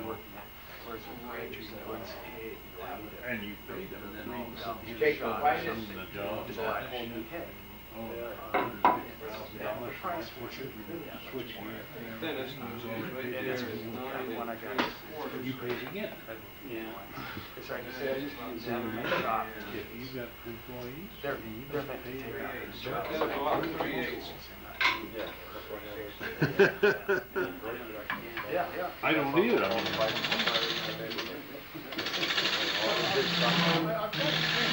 [SPEAKER 4] whereas in range you can go and say, hey, you know, I need it.
[SPEAKER 10] And you paid them, and then all of a sudden you
[SPEAKER 8] Take the
[SPEAKER 10] shot
[SPEAKER 8] whitest-
[SPEAKER 10] some of the jobs.
[SPEAKER 4] It's like a whole new head.
[SPEAKER 10] $150,000
[SPEAKER 4] price
[SPEAKER 10] for switch gear.
[SPEAKER 6] Thinnest one's right
[SPEAKER 4] It
[SPEAKER 6] there.
[SPEAKER 4] is
[SPEAKER 6] It's
[SPEAKER 4] the one I got.
[SPEAKER 10] You paid again.
[SPEAKER 1] Yeah.
[SPEAKER 4] It's like I say, I just use that in my shop.
[SPEAKER 10] If you got employees,
[SPEAKER 4] They're
[SPEAKER 10] you
[SPEAKER 4] meant
[SPEAKER 10] got
[SPEAKER 4] to
[SPEAKER 10] paid
[SPEAKER 4] take
[SPEAKER 10] their
[SPEAKER 4] care of
[SPEAKER 10] hours.
[SPEAKER 4] the job.
[SPEAKER 6] Gotta go out 3/8.
[SPEAKER 4] Yeah, yeah.
[SPEAKER 10] I don't either. I mean,
[SPEAKER 11] I've got to think.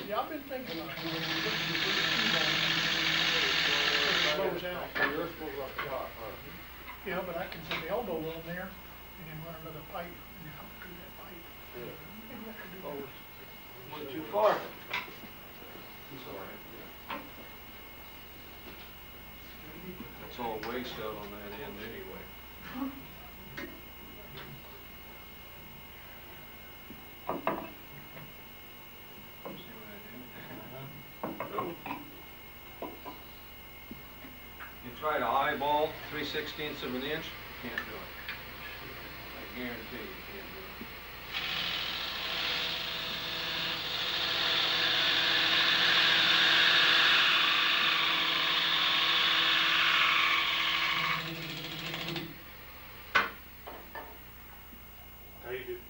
[SPEAKER 11] Yeah, I've been thinking about it. Slows out.
[SPEAKER 5] Yours goes up top, huh?
[SPEAKER 11] Yeah, but I can put the elbow on there and then run another pipe and then up through that pipe. Maybe I could do that.
[SPEAKER 6] Went too far. It's all waste out on that end anyway. See what I do? You try to eyeball 3/16 of an inch, you can't do it. I guarantee you can't do it.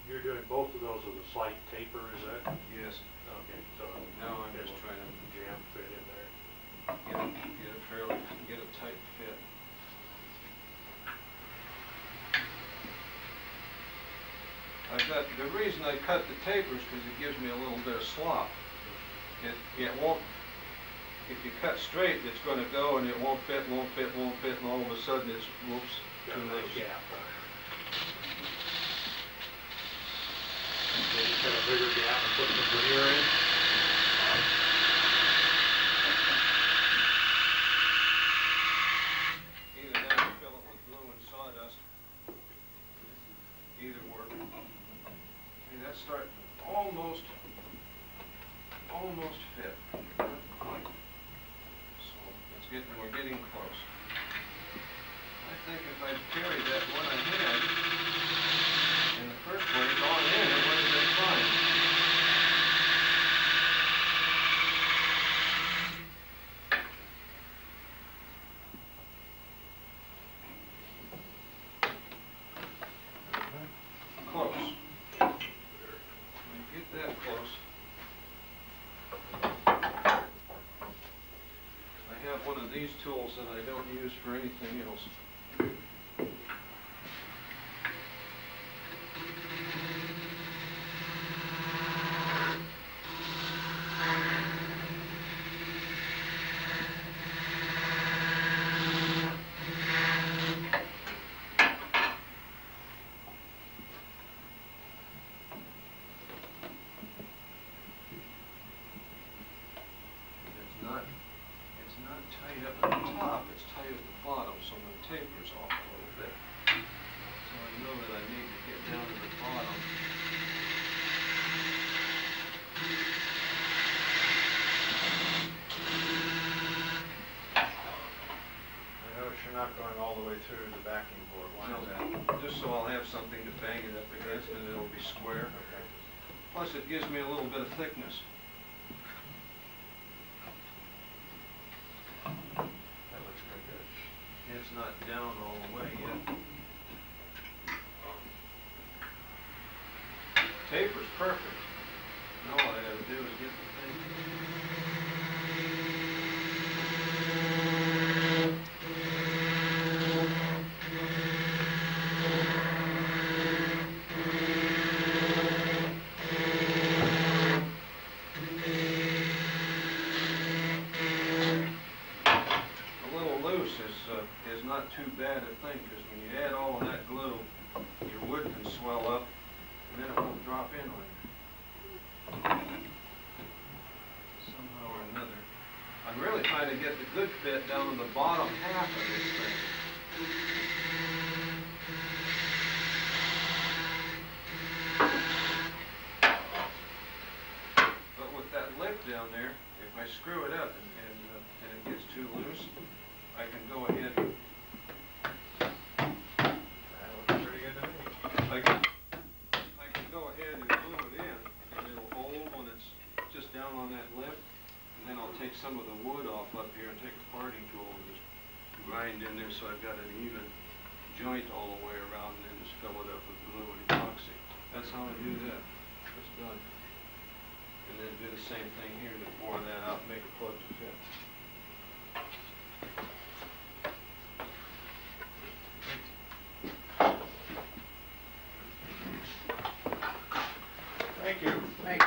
[SPEAKER 7] You're doing both of those with a slight taper, is that?
[SPEAKER 6] Yes.
[SPEAKER 7] Okay, so.
[SPEAKER 6] No, I'm just trying to
[SPEAKER 7] jam fit in there.
[SPEAKER 6] get a tight fit. The reason I cut the taper is because it gives me a little bit of slop. It won't, if you cut straight, it's going to go and it won't fit, and all of a sudden it's, whoops, too much.
[SPEAKER 7] Gap. So you cut a bigger gap and put the veneer in?
[SPEAKER 6] Either that or fill it with glue and sawdust. Either work. See, that's starting to almost fit. So we're getting close. I think if I'd carried that one I had in the first place on in, it would have been fine. Close. When you get that close, I have one of these tools that I don't use for anything else. not tight up at the top, it's tight at the bottom, so my taper's off a little bit. So I know that I need to get down to the bottom.
[SPEAKER 4] I notice you're not going all the way through the backing board. Why is that?
[SPEAKER 6] Just so I'll have something to bang it up against and it'll be square.
[SPEAKER 4] Okay.
[SPEAKER 6] Plus it gives me a little bit of thickness.
[SPEAKER 4] That looks pretty good.
[SPEAKER 6] It's not down all the way yet. Taper's perfect. Now all I gotta do is get the thing. A little loose is not too bad a thing, because when you add all of that glue, your wood can swell up, and then it won't drop in on you. Somehow or another. I'm really trying to get the good fit down in the bottom half of this thing. But with that lip down there, if I screw it up and it gets too loose, I can go ahead and
[SPEAKER 4] That looks pretty good to me.
[SPEAKER 6] I can go ahead and glue it in, and it'll hold when it's just down on that lip, and then I'll take some of the wood off up here and take a parting tool and just grind in there so I've got an even joint all the way around, and then just fill it up with glue and epoxy. That's how I do that. It's done. And then do the same thing here to bore that out and make it plug to fit.
[SPEAKER 4] Thank you.
[SPEAKER 1] Thanks.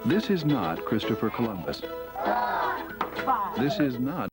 [SPEAKER 12] This is not Christopher Columbus. This is not